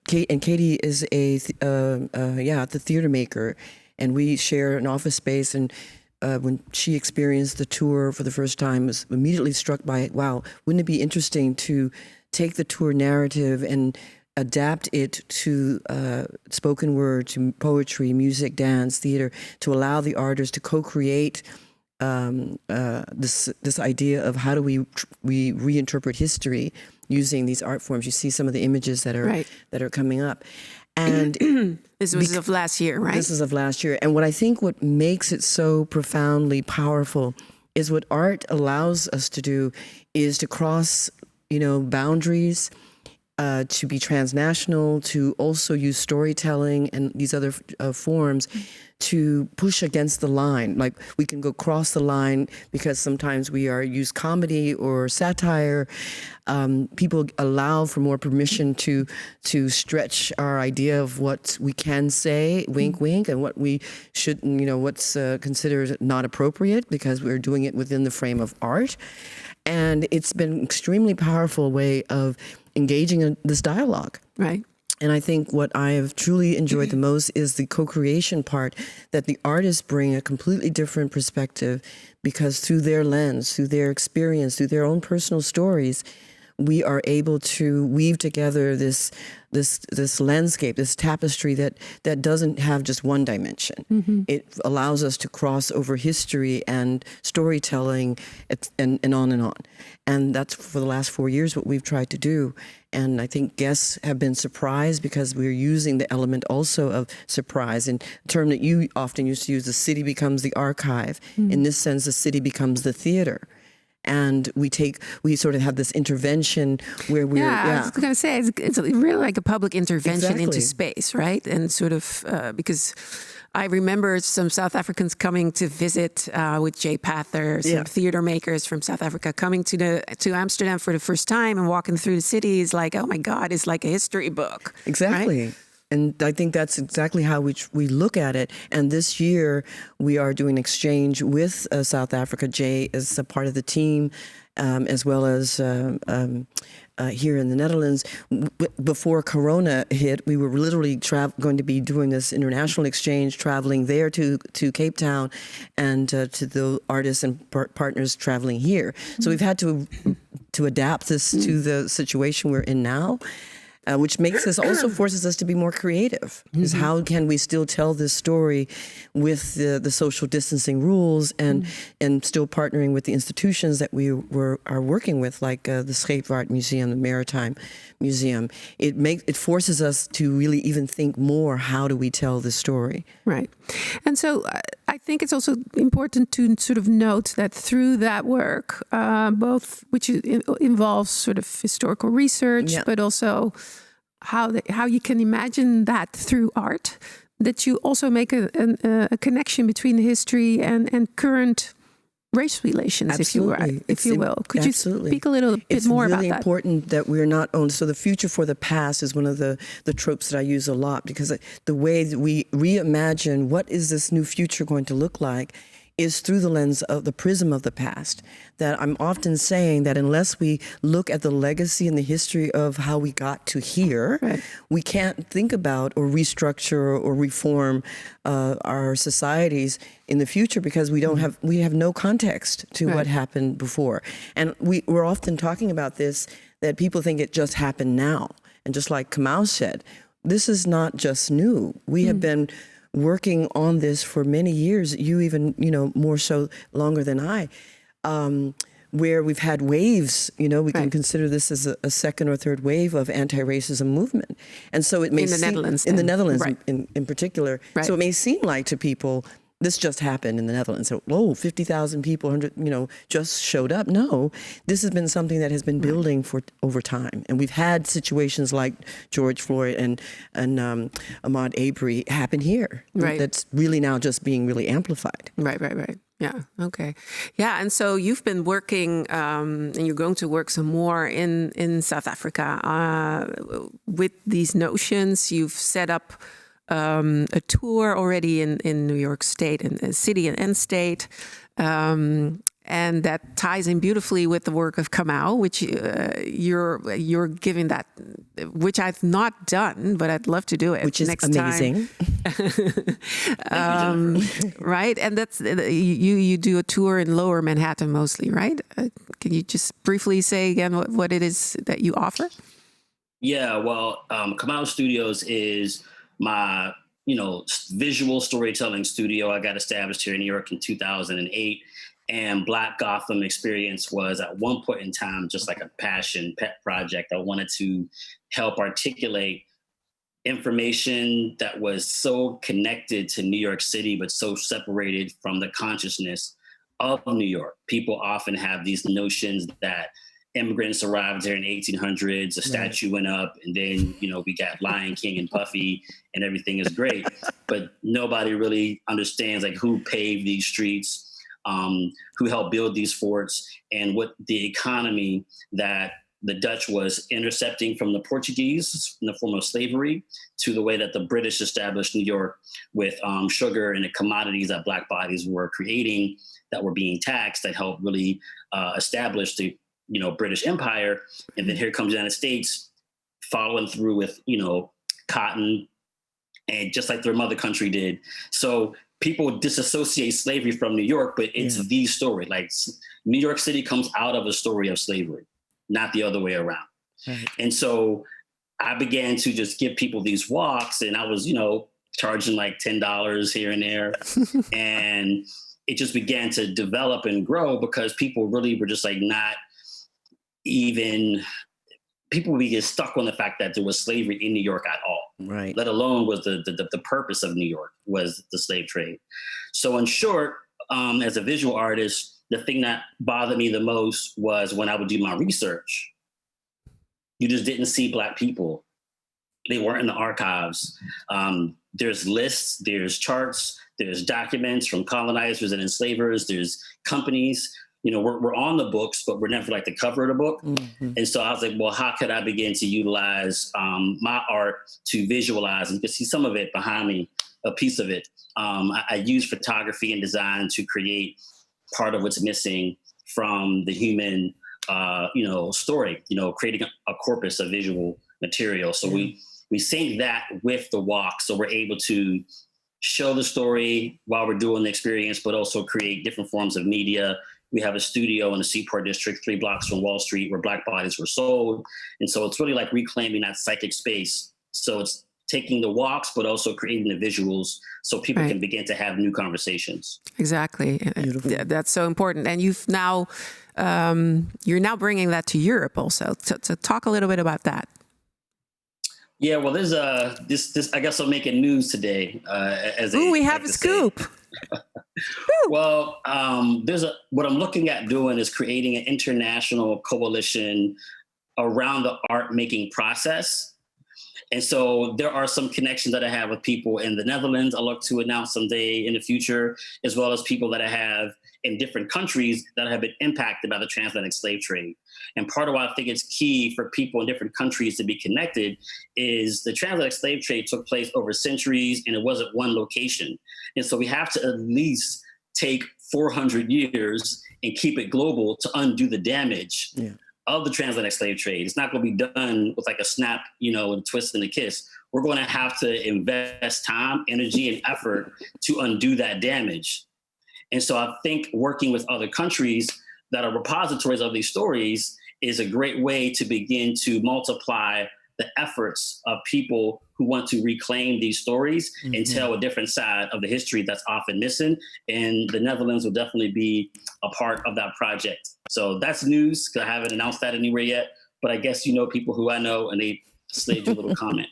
Katie is the theater maker, and we share an office space. And when she experienced the tour for the first time, was immediately struck by, wow, wouldn't it be interesting to take the tour narrative and adapt it to spoken word, to poetry, music, dance, theater, to allow the artists to co-create this idea of how do we reinterpret history using these art forms. You see some of the images that are coming up. And this was of last year, right? This is of last year. And what makes it so profoundly powerful is what art allows us to do is to cross boundaries, to be transnational, to also use storytelling and these other forms to push against the line. Like we can go cross the line because sometimes we use comedy or satire. People allow for more permission to stretch our idea of what we can say, wink, wink, and what we shouldn't, what's considered not appropriate because we're doing it within the frame of art. And it's been an extremely powerful way of engaging in this dialogue. Right. And I think what I have truly enjoyed the most is the co-creation part, that the artists bring a completely different perspective because through their lens, through their experience, through their own personal stories, we are able to weave together this landscape, this tapestry that doesn't have just one dimension. Mm-hmm. It allows us to cross over history and storytelling and on and on. And that's for the last 4 years what we've tried to do. And I think guests have been surprised because we're using the element also of surprise. And a term that you often used to use, the city becomes the archive. Mm-hmm. In this sense, the city becomes the theater. And we sort of have this intervention where we're... I was going to say, it's really like a public intervention into space, right? And sort of, because I remember some South Africans coming to visit with Jay Pather, some theater makers from South Africa coming to Amsterdam for the first time and walking through the city is like, oh my God, it's like a history book. Exactly. Right? And I think that's exactly how we look at it. And this year, we are doing exchange with South Africa. Jay is a part of the team, as well as here in the Netherlands. Before Corona hit, we were literally going to be doing this international exchange, traveling there to Cape Town, and to the artists and partners traveling here. So we've had to adapt this to the situation we're in now. Which makes us also forces us to be more creative. Is how can we still tell this story with the social distancing rules and still partnering with the institutions that we are working with, like the Scheepvaart Museum, the Maritime Museum. It forces us to really even think more. How do we tell this story? Right, and so I think it's also important to sort of note that through that work, both which involves sort of historical research, but also how you can imagine that through art, that you also make a connection between the history and current race relations, Absolutely. if you will. Could you speak a little bit more about that? It's really important that we're not owned. So the future for the past is one of the tropes that I use a lot, because the way that we reimagine what is this new future going to look like is through the lens of the prism of the past. That I'm often saying that unless we look at the legacy and the history of how we got to here, we can't think about or restructure or reform our societies in the future, because we have no context to what happened before. And we're often talking about this, that people think it just happened now. And just like Kamau said, this is not just new. We have been working on this for many years, you even, more so longer than I, where we've had waves, we can consider this as a second or third wave of anti-racism movement. And so it may seem... In the Netherlands in particular. Right. So it may seem like to people, this just happened in the Netherlands. So, 50,000 people, 100, just showed up. No, this has been something that has been building for over time. And we've had situations like George Floyd and Ahmaud Arbery happen here. Right. That's really now just being really amplified. Right. Yeah. Okay. Yeah. And so you've been working, and you're going to work some more in South Africa with these notions. You've set up a tour already in New York State and city and state, and that ties in beautifully with the work of Kamau, which you're giving that, which I've not done, but I'd love to do it. Which is next amazing. Right, and that's you do a tour in Lower Manhattan mostly, right? Can you just briefly say again what it is that you offer? Yeah, well, Kamau Studios is my, visual storytelling studio. I got established here in New York in 2008. And Black Gotham Experience was at one point in time just like a pet project. I wanted to help articulate information that was so connected to New York City, but so separated from the consciousness of New York. People often have these notions that immigrants arrived here in the 1800s, a statue went up, and then, we got Lion King and Puffy, and everything is great. But nobody really understands who paved these streets, who helped build these forts, and what the economy that the Dutch was intercepting from the Portuguese in the form of slavery, to the way that the British established New York with sugar and the commodities that Black bodies were creating that were being taxed, that helped really establish the British Empire. And then here comes the United States following through with, cotton, and just like their mother country did. So people disassociate slavery from New York, but it's the story. New York City comes out of a story of slavery, not the other way around. Right. And so I began to just give people these walks, and I was, charging $10 here and there. And it just began to develop and grow, because people really were just not even, people would get stuck on the fact that there was slavery in New York at all. Right. Let alone was the purpose of New York was the slave trade. So in short, as a visual artist, the thing that bothered me the most was when I would do my research, you just didn't see Black people. They weren't in the archives. There's lists, there's charts, there's documents from colonizers and enslavers, there's companies, we're on the books, but we're never like the cover of the book. Mm-hmm. And so I was like, well, how could I begin to utilize my art to visualize? And you can see some of it behind me, a piece of it. I use photography and design to create part of what's missing from the human, story, creating a corpus of visual material. So we sync that with the walk. So we're able to show the story while we're doing the experience, but also create different forms of media. We have a studio in the Seaport District, 3 blocks from Wall Street, where Black bodies were sold. And so it's really like reclaiming that psychic space. So it's taking the walks, but also creating the visuals so people can begin to have new conversations. Exactly. That's so important. And you're now bringing that to Europe also. So talk a little bit about that. Yeah, well, there's this. I guess I'm making news today. We have a scoop. Well, what I'm looking at doing is creating an international coalition around the art making process. And so there are some connections that I have with people in the Netherlands. I look to announce someday in the future, as well as people that I have in different countries that have been impacted by the transatlantic slave trade. And part of why I think it's key for people in different countries to be connected is the transatlantic slave trade took place over centuries and it wasn't one location. And so we have to at least take 400 years and keep it global to undo the damage of the transatlantic slave trade. It's not going to be done with like a snap, a twist and a kiss. We're going to have to invest time, energy, and effort to undo that damage. And so I think working with other countries that are repositories of these stories is a great way to begin to multiply the efforts of people who want to reclaim these stories and tell a different side of the history that's often missing. And the Netherlands will definitely be a part of that project. So that's news, because I haven't announced that anywhere yet. But I guess people who I know, and they slaved a little comment.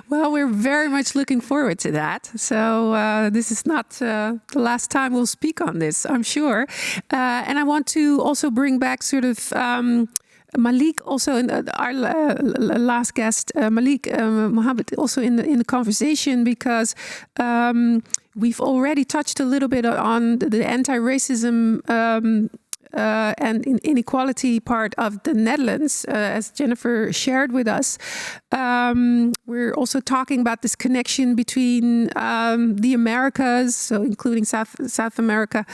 Well, we're very much looking forward to that. So this is not the last time we'll speak on this, I'm sure. And I want to also bring back sort of Malik, also in our last guest, Malik Mohammed, also in the conversation, because we've already touched a little bit on the anti-racism and inequality part of the Netherlands, as Jennifer shared with us. We're also talking about this connection between the Americas, so including South America,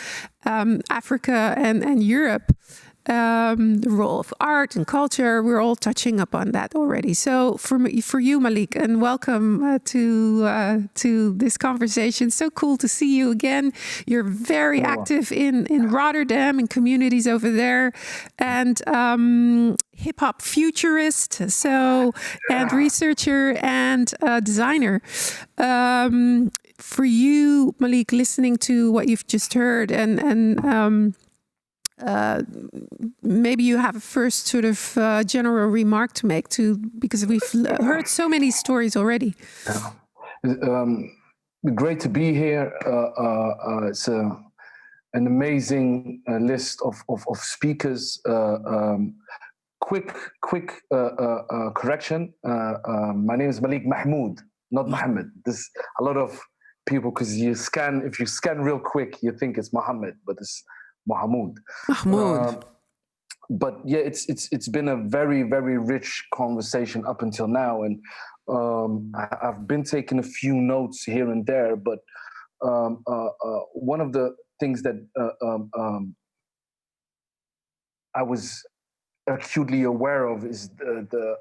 Africa, and Europe. The role of art and culture, we're all touching upon that already. So for you, Malik, and welcome to this conversation. So cool to see you again. You're very active in Rotterdam and communities over there, and hip hop futurist, and researcher and designer. For you, Malik, listening to what you've just heard, and maybe you have a first sort of general remark to make because we've heard so many stories already. Great to be here. It's an amazing list of speakers. Quick correction. My name is Malik Mahmoud, not Mohammed. There's a lot of people, because if you scan real quick, you think it's Mohammed, but it's Mahmoud. But yeah, it's been a very, very rich conversation up until now, and I've been taking a few notes here and there. But one of the things that I was acutely aware of is the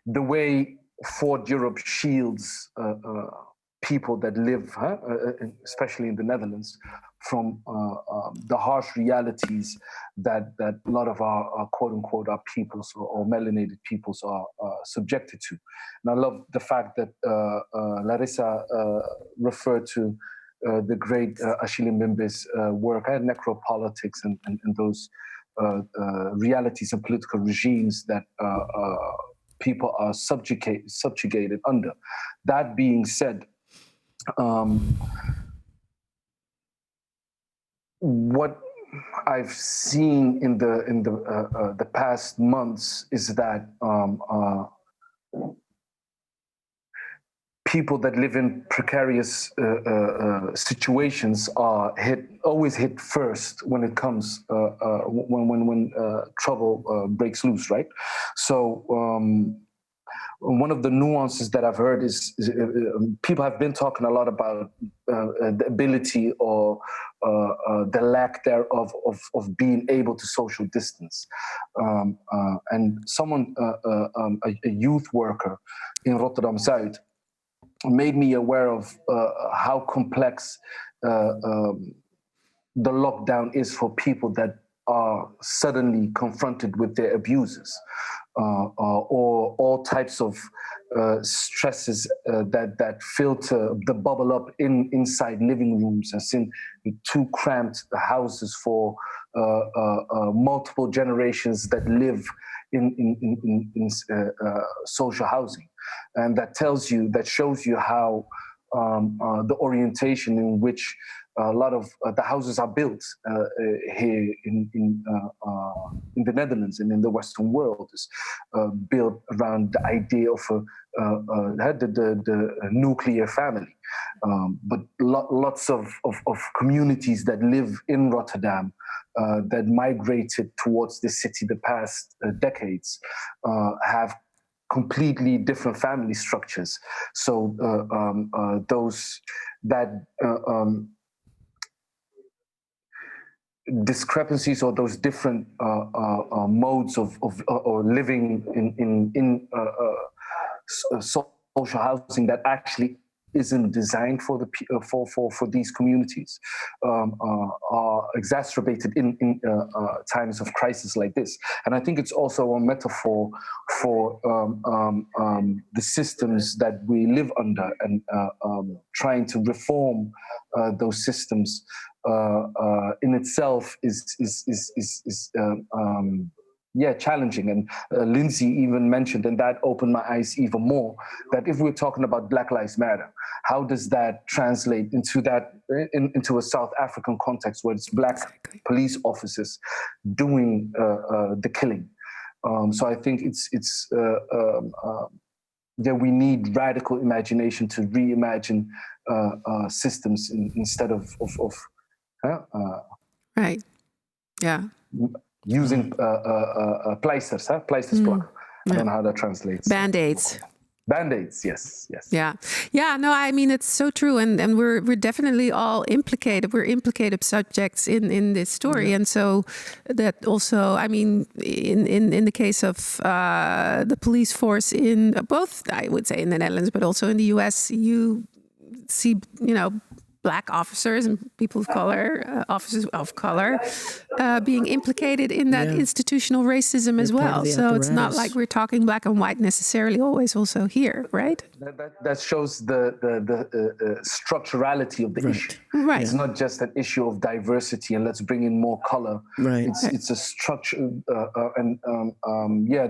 way Ford Europe shields people that live, especially in the Netherlands, from the harsh realities that a lot of our quote-unquote our peoples or melanated peoples are subjected to. And I love the fact that Larissa referred to the great Achille Mbembe's work at necropolitics and those realities and political regimes that people are subjugated under. That being said, what I've seen in the past months is that people that live in precarious situations are always hit first when it comes when trouble breaks loose, right? So one of the nuances that I've heard is people have been talking a lot about the ability or the lack thereof of being able to social distance. And someone, a youth worker in Rotterdam Zuid, made me aware of how complex the lockdown is for people that are suddenly confronted with their abusers, or all types of stresses that filter, that bubble up inside living rooms, as in too cramped houses for multiple generations that live in social housing. And that shows you how the orientation in which a lot of the houses are built here in the Netherlands and in the Western world is built around the idea of the nuclear family. But lots of communities that live in Rotterdam that migrated towards the city the past decades have completely different family structures. So those that discrepancies or those different modes of or living in social housing that actually isn't designed for for these communities are exacerbated in times of crisis like this. And I think it's also a metaphor for the systems that we live under, and trying to reform those systems in itself is challenging. And Lindsay even mentioned, and that opened my eyes even more, that if we're talking about Black Lives Matter, how does that translate into a South African context where it's Black police officers doing the killing? So I think we need radical imagination to reimagine systems instead of right. Yeah. Using pleisters, plak. I don't know how that translates. Band-aids. Band-aids, yes. Yeah, no, I mean, it's so true. And we're definitely all implicated. We're implicated subjects in this story. And so that also, I mean, in the case of the police force in both, I would say in the Netherlands, but also in the US, you see, Black officers and people of color, officers of color, being implicated in that institutional racism as well. So it's not like we're talking black and white necessarily always also here, right? That shows the structurality of the issue. Right. It's not just an issue of diversity and let's bring in more color. Right. It's a structure,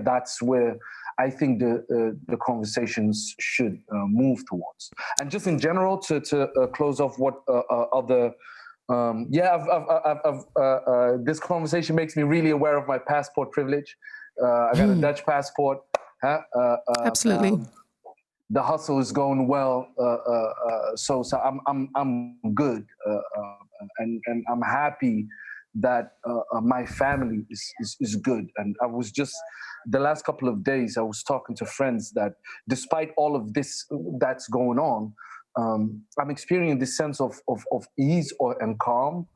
that's where I think the conversations should move towards. And just in general, to close off what other, this conversation makes me really aware of my passport privilege. I got a Dutch passport. Absolutely. The hustle is going well, so I'm good, and I'm happy that my family is good. And I was just, the last couple of days, I was talking to friends that despite all of this that's going on, I'm experiencing this sense of ease and calm,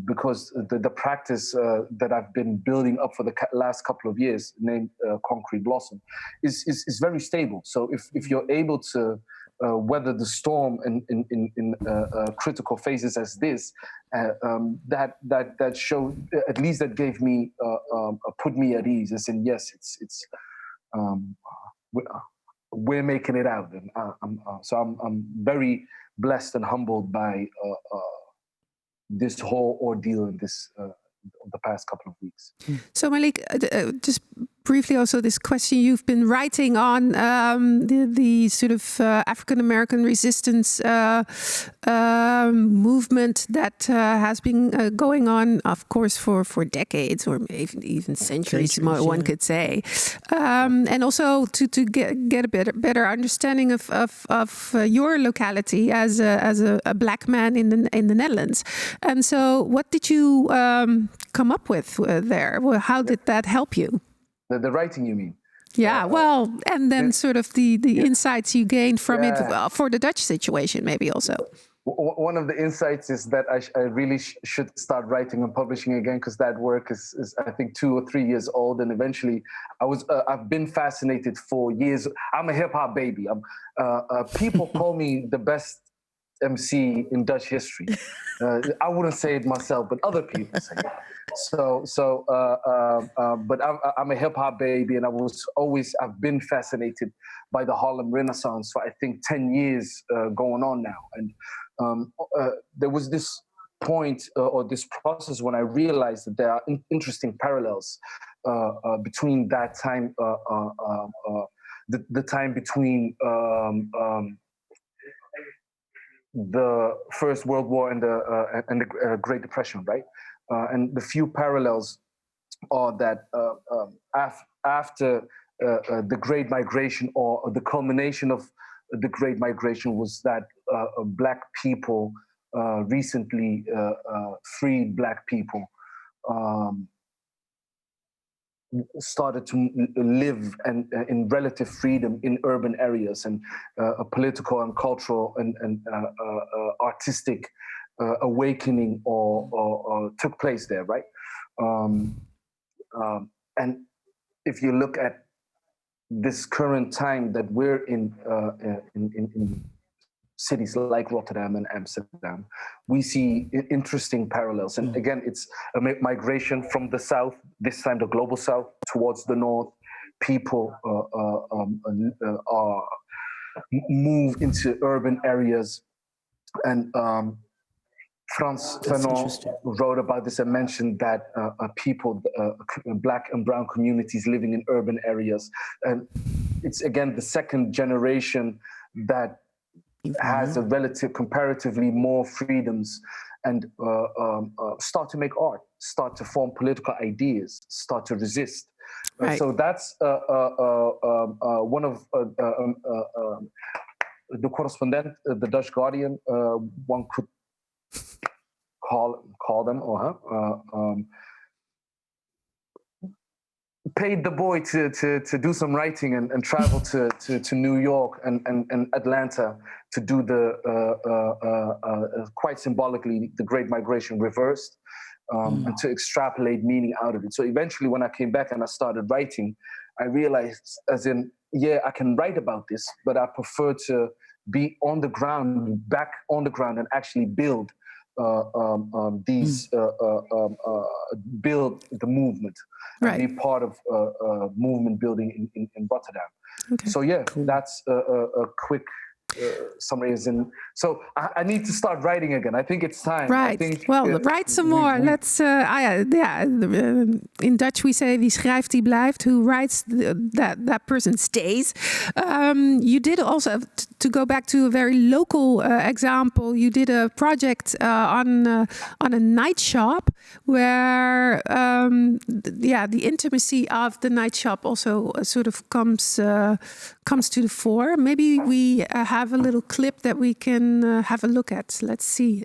because the practice that I've been building up for the last couple of years, named Concrete Blossom, is very stable. So if you're able to weather the storm in critical phases as this, that showed, at least that gave me put me at ease, as in yes, it's we're making it out, and I'm very blessed and humbled by this whole ordeal in this the past couple of weeks. So Malik, just briefly also this question. You've been writing on the sort of African American resistance movement that has been going on, of course, for decades or even centuries, one could say, and also to get a better understanding of your locality as a black man in the Netherlands. And so, what did you come up with there? Well, how did that help you? The writing, you mean? Yeah, well, and then sort of the insights you gained from it for the Dutch situation, maybe also. One of the insights is that I really should start writing and publishing again, because that work is I think 2 or 3 years old, and eventually I've been fascinated for years. I'm a hip hop baby. People call me the best MC in Dutch history. I wouldn't say it myself, but other people say it. But I'm a hip hop baby, and I've been fascinated by the Harlem Renaissance for I think 10 years going on now. And there was this point or this process when I realized that there are interesting parallels between that time, the time between the First World War and the Great Depression, right? And the few parallels are that after the Great Migration, or the culmination of the Great Migration, was that Black people recently freed Black people started to live in relative freedom in urban areas, and a political and cultural and artistic awakening or took place there, right? And if you look at this current time that we're in cities like Rotterdam and Amsterdam, we see interesting parallels. And again, it's a migration from the south, this time the global south, towards the north. People move into urban areas. And Frans Fanon wrote about this and mentioned that people, Black and brown communities living in urban areas. And it's, again, the second generation that has a comparatively more freedoms, and start to make art, start to form political ideas, start to resist. Right. So that's one of the correspondent, the Dutch Guardian, one could call them, or paid the boy to do some writing and travel to New York and Atlanta to do quite symbolically the Great Migration reversed, and to extrapolate meaning out of it. So eventually, when I came back and I started writing, I realized, as in, yeah, I can write about this, but I prefer to be on the ground, back on the ground, and actually build build the movement, right, and be part of movement building in Rotterdam. Okay. So yeah, cool. That's a quick summary. So I need to start writing again. I think it's time. Right. Write some more. Let's. In Dutch we say wie schrijft die blijft. Who writes that person stays. You did also, to go back to a very local example. You did a project on a night shop where the intimacy of the night shop also sort of comes to the fore. Maybe we have a little clip that we can have a look at. Let's see.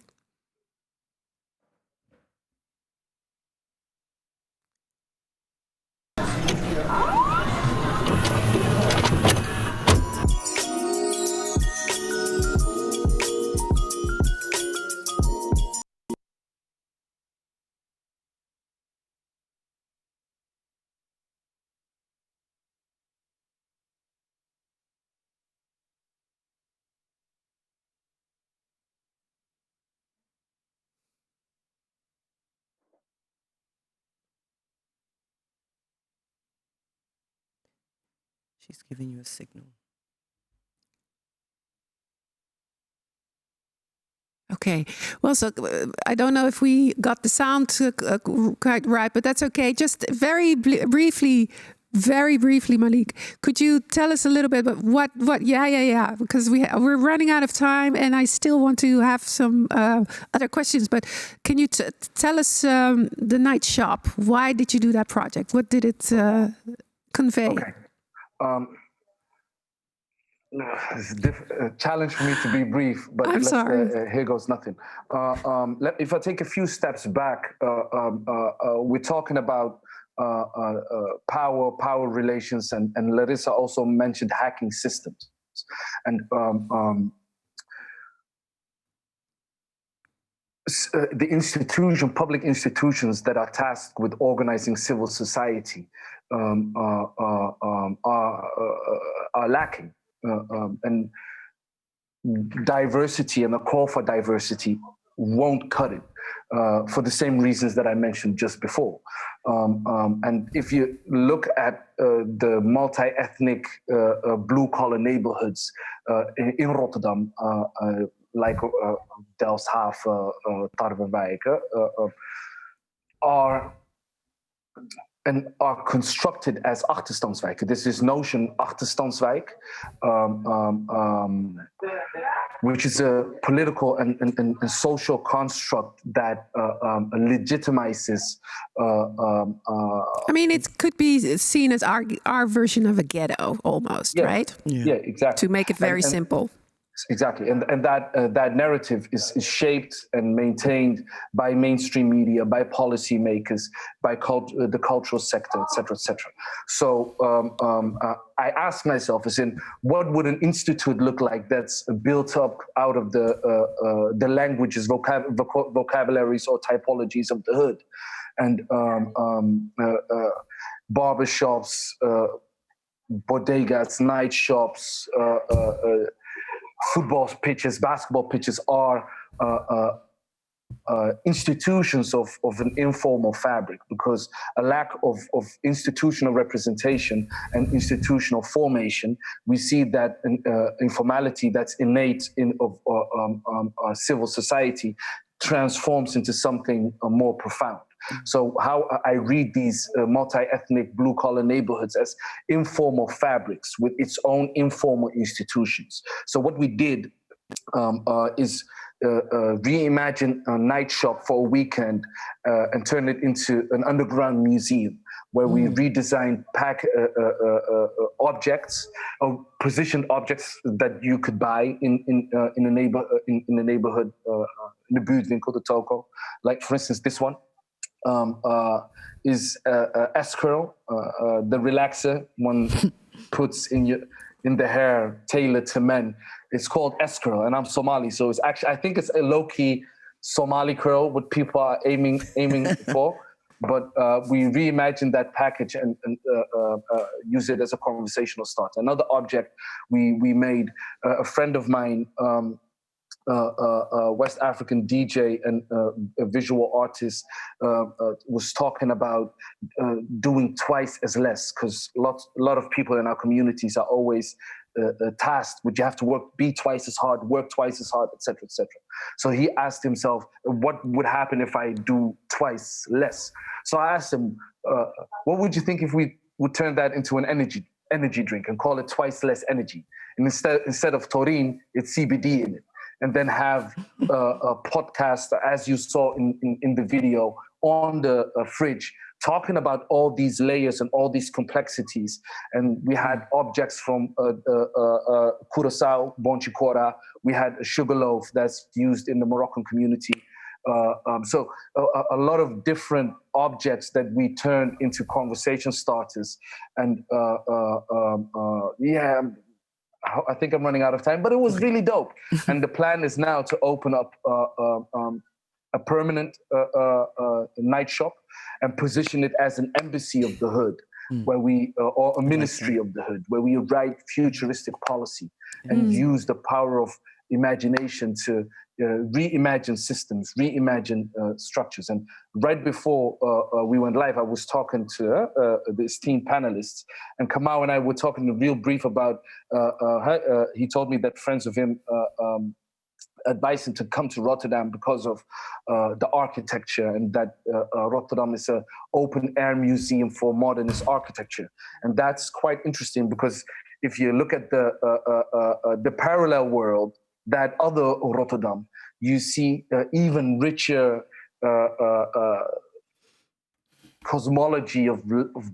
She's giving you a signal. Okay. Well, so I don't know if we got the sound quite right, but that's okay. Just very briefly, very briefly, Malik, could you tell us a little bit about what? Yeah. Because we're running out of time, and I still want to have some other questions. But can you tell us the night shop? Why did you do that project? What did it convey? Okay. It's a challenge for me to be brief, but I'm sorry. Here goes nothing. If I take a few steps back, we're talking about power relations, and Larissa also mentioned hacking systems. And the public institutions that are tasked with organizing civil society are lacking. And diversity and a call for diversity won't cut it for the same reasons that I mentioned just before. And if you look at the multi-ethnic blue-collar neighborhoods in Rotterdam, like Delfshaven, Tarwewijk, are constructed as achterstandswijken. There's this notion, achterstandswijk, which is a political and social construct that legitimizes. I mean, it could be seen as our version of a ghetto, almost, right? Yeah, exactly. To make it very simple. Exactly, and that narrative is shaped and maintained by mainstream media, by policymakers, by the cultural sector, etc., etc. So I asked myself, as in, what would an institute look like that's built up out of the languages, vocabularies, or typologies of the hood, and barbershops, bodegas, night shops. Football pitches, basketball pitches are institutions of an informal fabric, because a lack of institutional representation and institutional formation, we see that informality that's innate in civil society transforms into something more profound. So how I read these multi-ethnic blue-collar neighborhoods as informal fabrics with its own informal institutions. So what we did is reimagine a night shop for a weekend and turn it into an underground museum where we redesigned objects, positioned objects that you could buy in a neighborhood, in the buurtwinkel, the toko. Like, for instance, this one. Is S-curl, the relaxer one puts in the hair tailored to men. It's called S-curl, and I'm Somali, so it's actually, I think it's a low-key Somali curl, what people are aiming for. But we reimagined that package and use it as a conversational starter. Another object we made, a friend of mine, West African DJ and a visual artist was talking about doing twice as less, because a lot of people in our communities are always tasked with, you have to be twice as hard, work twice as hard, etc., etc. So he asked himself, what would happen if I do twice less? So I asked him, what would you think if we would turn that into an energy drink and call it twice less energy? And instead of taurine, it's CBD in it. And then have a podcast, as you saw in the video, on the fridge, talking about all these layers and all these complexities. And we had objects from Curaçao, Bonchicora. We had a sugar loaf that's used in the Moroccan community. So a lot of different objects that we turned into conversation starters. And I think I'm running out of time, but it was really dope. And the plan is now to open up a permanent night shop and position it as an embassy of the hood, where we, or a ministry of the hood, where we write futuristic policy and use the power of imagination to reimagine systems, reimagine structures. And right before we went live, I was talking to the esteemed panelists, and Kamau and I were talking real brief about, he told me that friends of him advise him to come to Rotterdam because of the architecture, and that Rotterdam is an open air museum for modernist architecture. And that's quite interesting, because if you look at the parallel world, that other Rotterdam, you see even richer cosmology of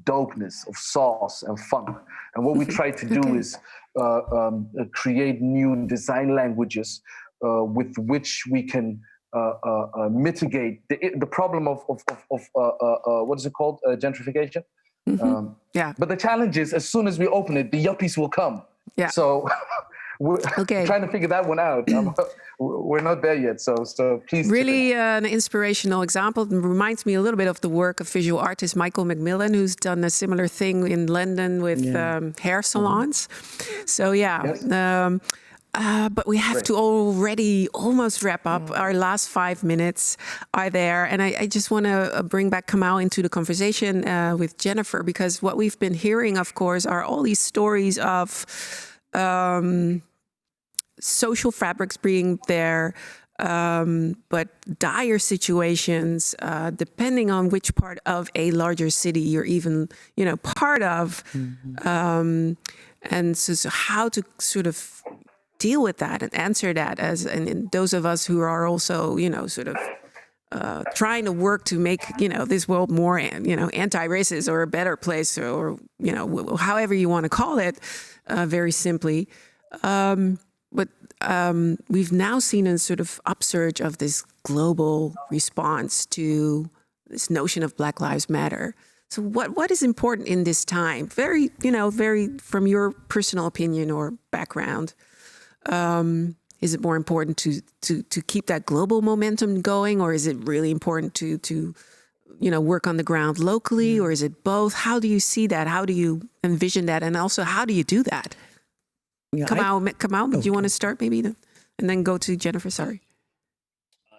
dopeness, of sauce and funk. And what we try to do is create new design languages with which we can mitigate the problem of what is it called, gentrification. Yeah. But the challenge is, as soon as we open it, the yuppies will come. Yeah. So we're trying to figure that one out. We're not there yet, so please. Really an inspirational example. It reminds me a little bit of the work of visual artist Michael Macmillan, who's done a similar thing in London with hair salons. So but we have to already almost wrap up. Our last 5 minutes are there. And I just want to bring back Kamal into the conversation with Jennifer, because what we've been hearing, of course, are all these stories of social fabrics being there, but dire situations, depending on which part of a larger city you're even, part of. And so how to sort of deal with that and answer that, and those of us who are also, trying to work to make, this world more, anti-racist or a better place, or however you want to call it, very simply. But we've now seen a sort of upsurge of this global response to this notion of Black Lives Matter. So what is important in this time? Very from your personal opinion or background. Is it more important to keep that global momentum going, or is it really important to work on the ground locally, or is it both? How do you see that? How do you envision that? And also, how do you do that? Yeah, Kamal, do you want to start maybe, and then go to Jennifer? Sorry.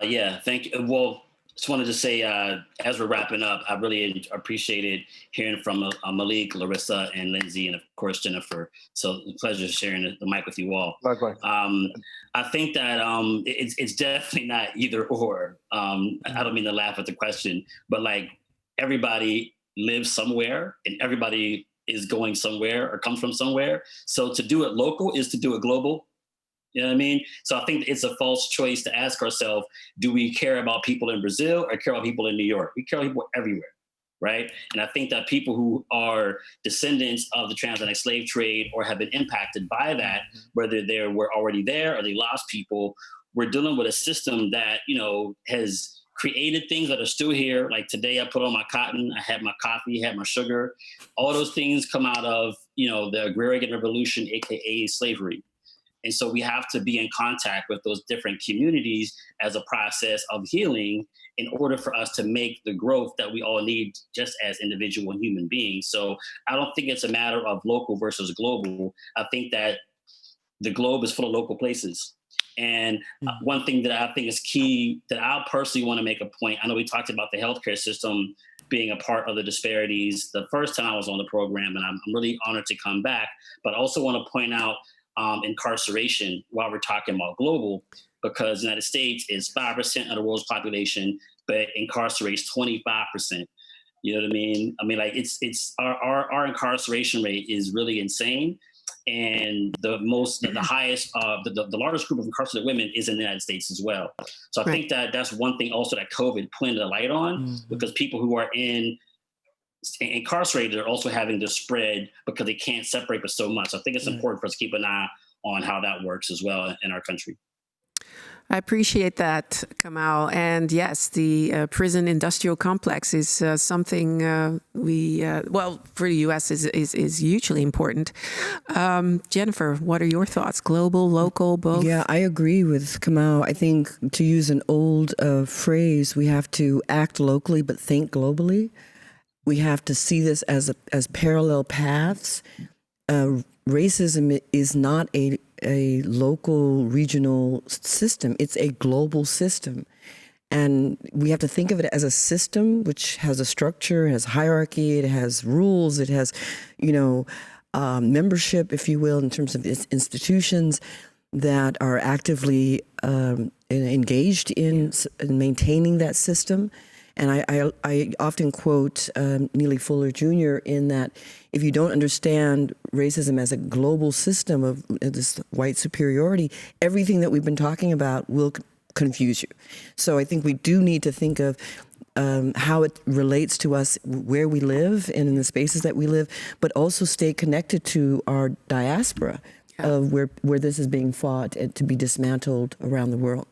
Thank you. Well, just wanted to say, as we're wrapping up, I really appreciated hearing from Malik, Larissa, and Lindsay, and of course Jennifer. So a pleasure sharing the mic with you all. Likewise. I think that it's definitely not either or. I don't mean to laugh at the question, but like, everybody lives somewhere, and everybody is going somewhere or comes from somewhere. So to do it local is to do it global. You know what I mean? So I think it's a false choice to ask ourselves, do we care about people in Brazil or care about people in New York? We care about people everywhere, right? And I think that people who are descendants of the transatlantic slave trade or have been impacted by that, whether they were already there or they lost people, we're dealing with a system that, has created things that are still here. Like today I put on my cotton, I had my coffee, had my sugar. All those things come out of, the agrarian revolution, AKA slavery. And so we have to be in contact with those different communities as a process of healing in order for us to make the growth that we all need just as individual human beings. So I don't think it's a matter of local versus global. I think that the globe is full of local places. And one thing that I think is key that I personally want to make a point, I know we talked about the healthcare system being a part of the disparities the first time I was on the program, and I'm really honored to come back, but I also want to point out incarceration while we're talking about global, because the United States is 5% of the world's population, but incarcerates 25%. You know what I mean? I mean, like it's our incarceration rate is really insane. And the highest, the largest group of incarcerated women is in the United States as well. So I think that that's one thing also that COVID pointed a light on, because people who are incarcerated are also having to spread because they can't separate but so much. So I think it's important for us to keep an eye on how that works as well in our country. I appreciate that, Kamal. And yes, the prison industrial complex is something for the U.S. is hugely important. Jennifer, what are your thoughts? Global, local, both? Yeah, I agree with Kamal. I think, to use an old phrase, we have to act locally but think globally. We have to see this as parallel paths. Racism is not a local, regional system. It's a global system. And we have to think of it as a system which has a structure, has hierarchy, it has rules, it has, membership, if you will, in terms of its institutions. that are actively engaged in maintaining that system. And I often quote Neely Fuller Jr. in that if you don't understand racism as a global system of this white superiority, everything that we've been talking about will confuse you. So I think we do need to think of how it relates to us where we live and in the spaces that we live, but also stay connected to our diaspora of where this is being fought and to be dismantled around the world.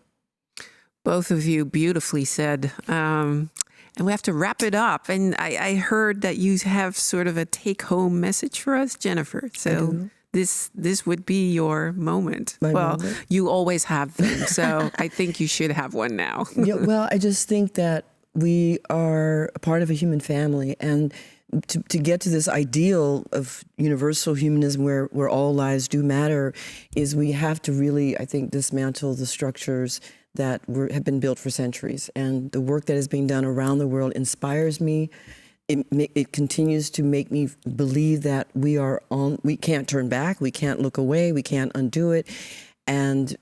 Both of you beautifully said. And we have to wrap it up. And I heard that you have sort of a take-home message for us, Jennifer. So this would be your moment. My moment? You always have them. So I think you should have one now. Yeah, well, I just think that we are a part of a human family. And to get to this ideal of universal humanism where all lives do matter is we have to really, I think, dismantle the structures that have been built for centuries. And the work that is being done around the world inspires me. It continues to make me believe that we can't turn back, we can't look away, we can't undo it. And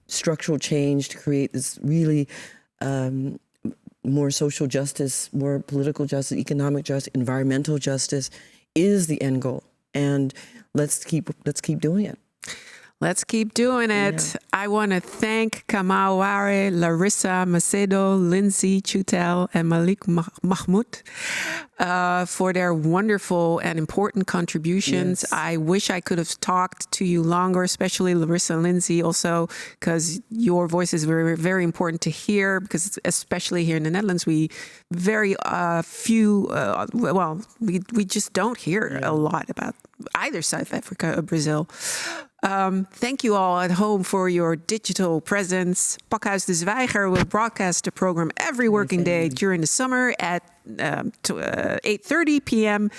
structural change to create this really more social justice, more political justice, economic justice, environmental justice is the end goal. And let's keep doing it. Let's keep doing it. Yeah. I want to thank Kamal Ware, Larissa Macedo, Lindsay Chutel, and Malik Mahmoud for their wonderful and important contributions. Yes. I wish I could have talked to you longer, especially Larissa and Lindsay also, because your voices were very important to hear, because especially here in the Netherlands, we very few, we just don't hear a lot about either South Africa or Brazil. Thank you all at home for your digital presence. Pakhuis de Zwijger will broadcast the program every working day during the summer at 8:30 p.m.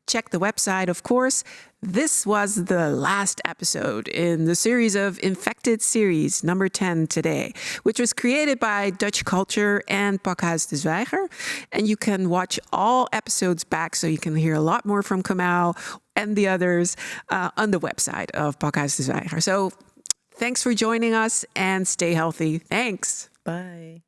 Check the website, of course. This was the last episode in the series of Infected Series, number 10 today, which was created by DutchCulture and Pakhuis de Zwijger. And you can watch all episodes back, so you can hear a lot more from Kamal and the others on the website of Pakhuis de Zwijger. So thanks for joining us and stay healthy. Thanks. Bye.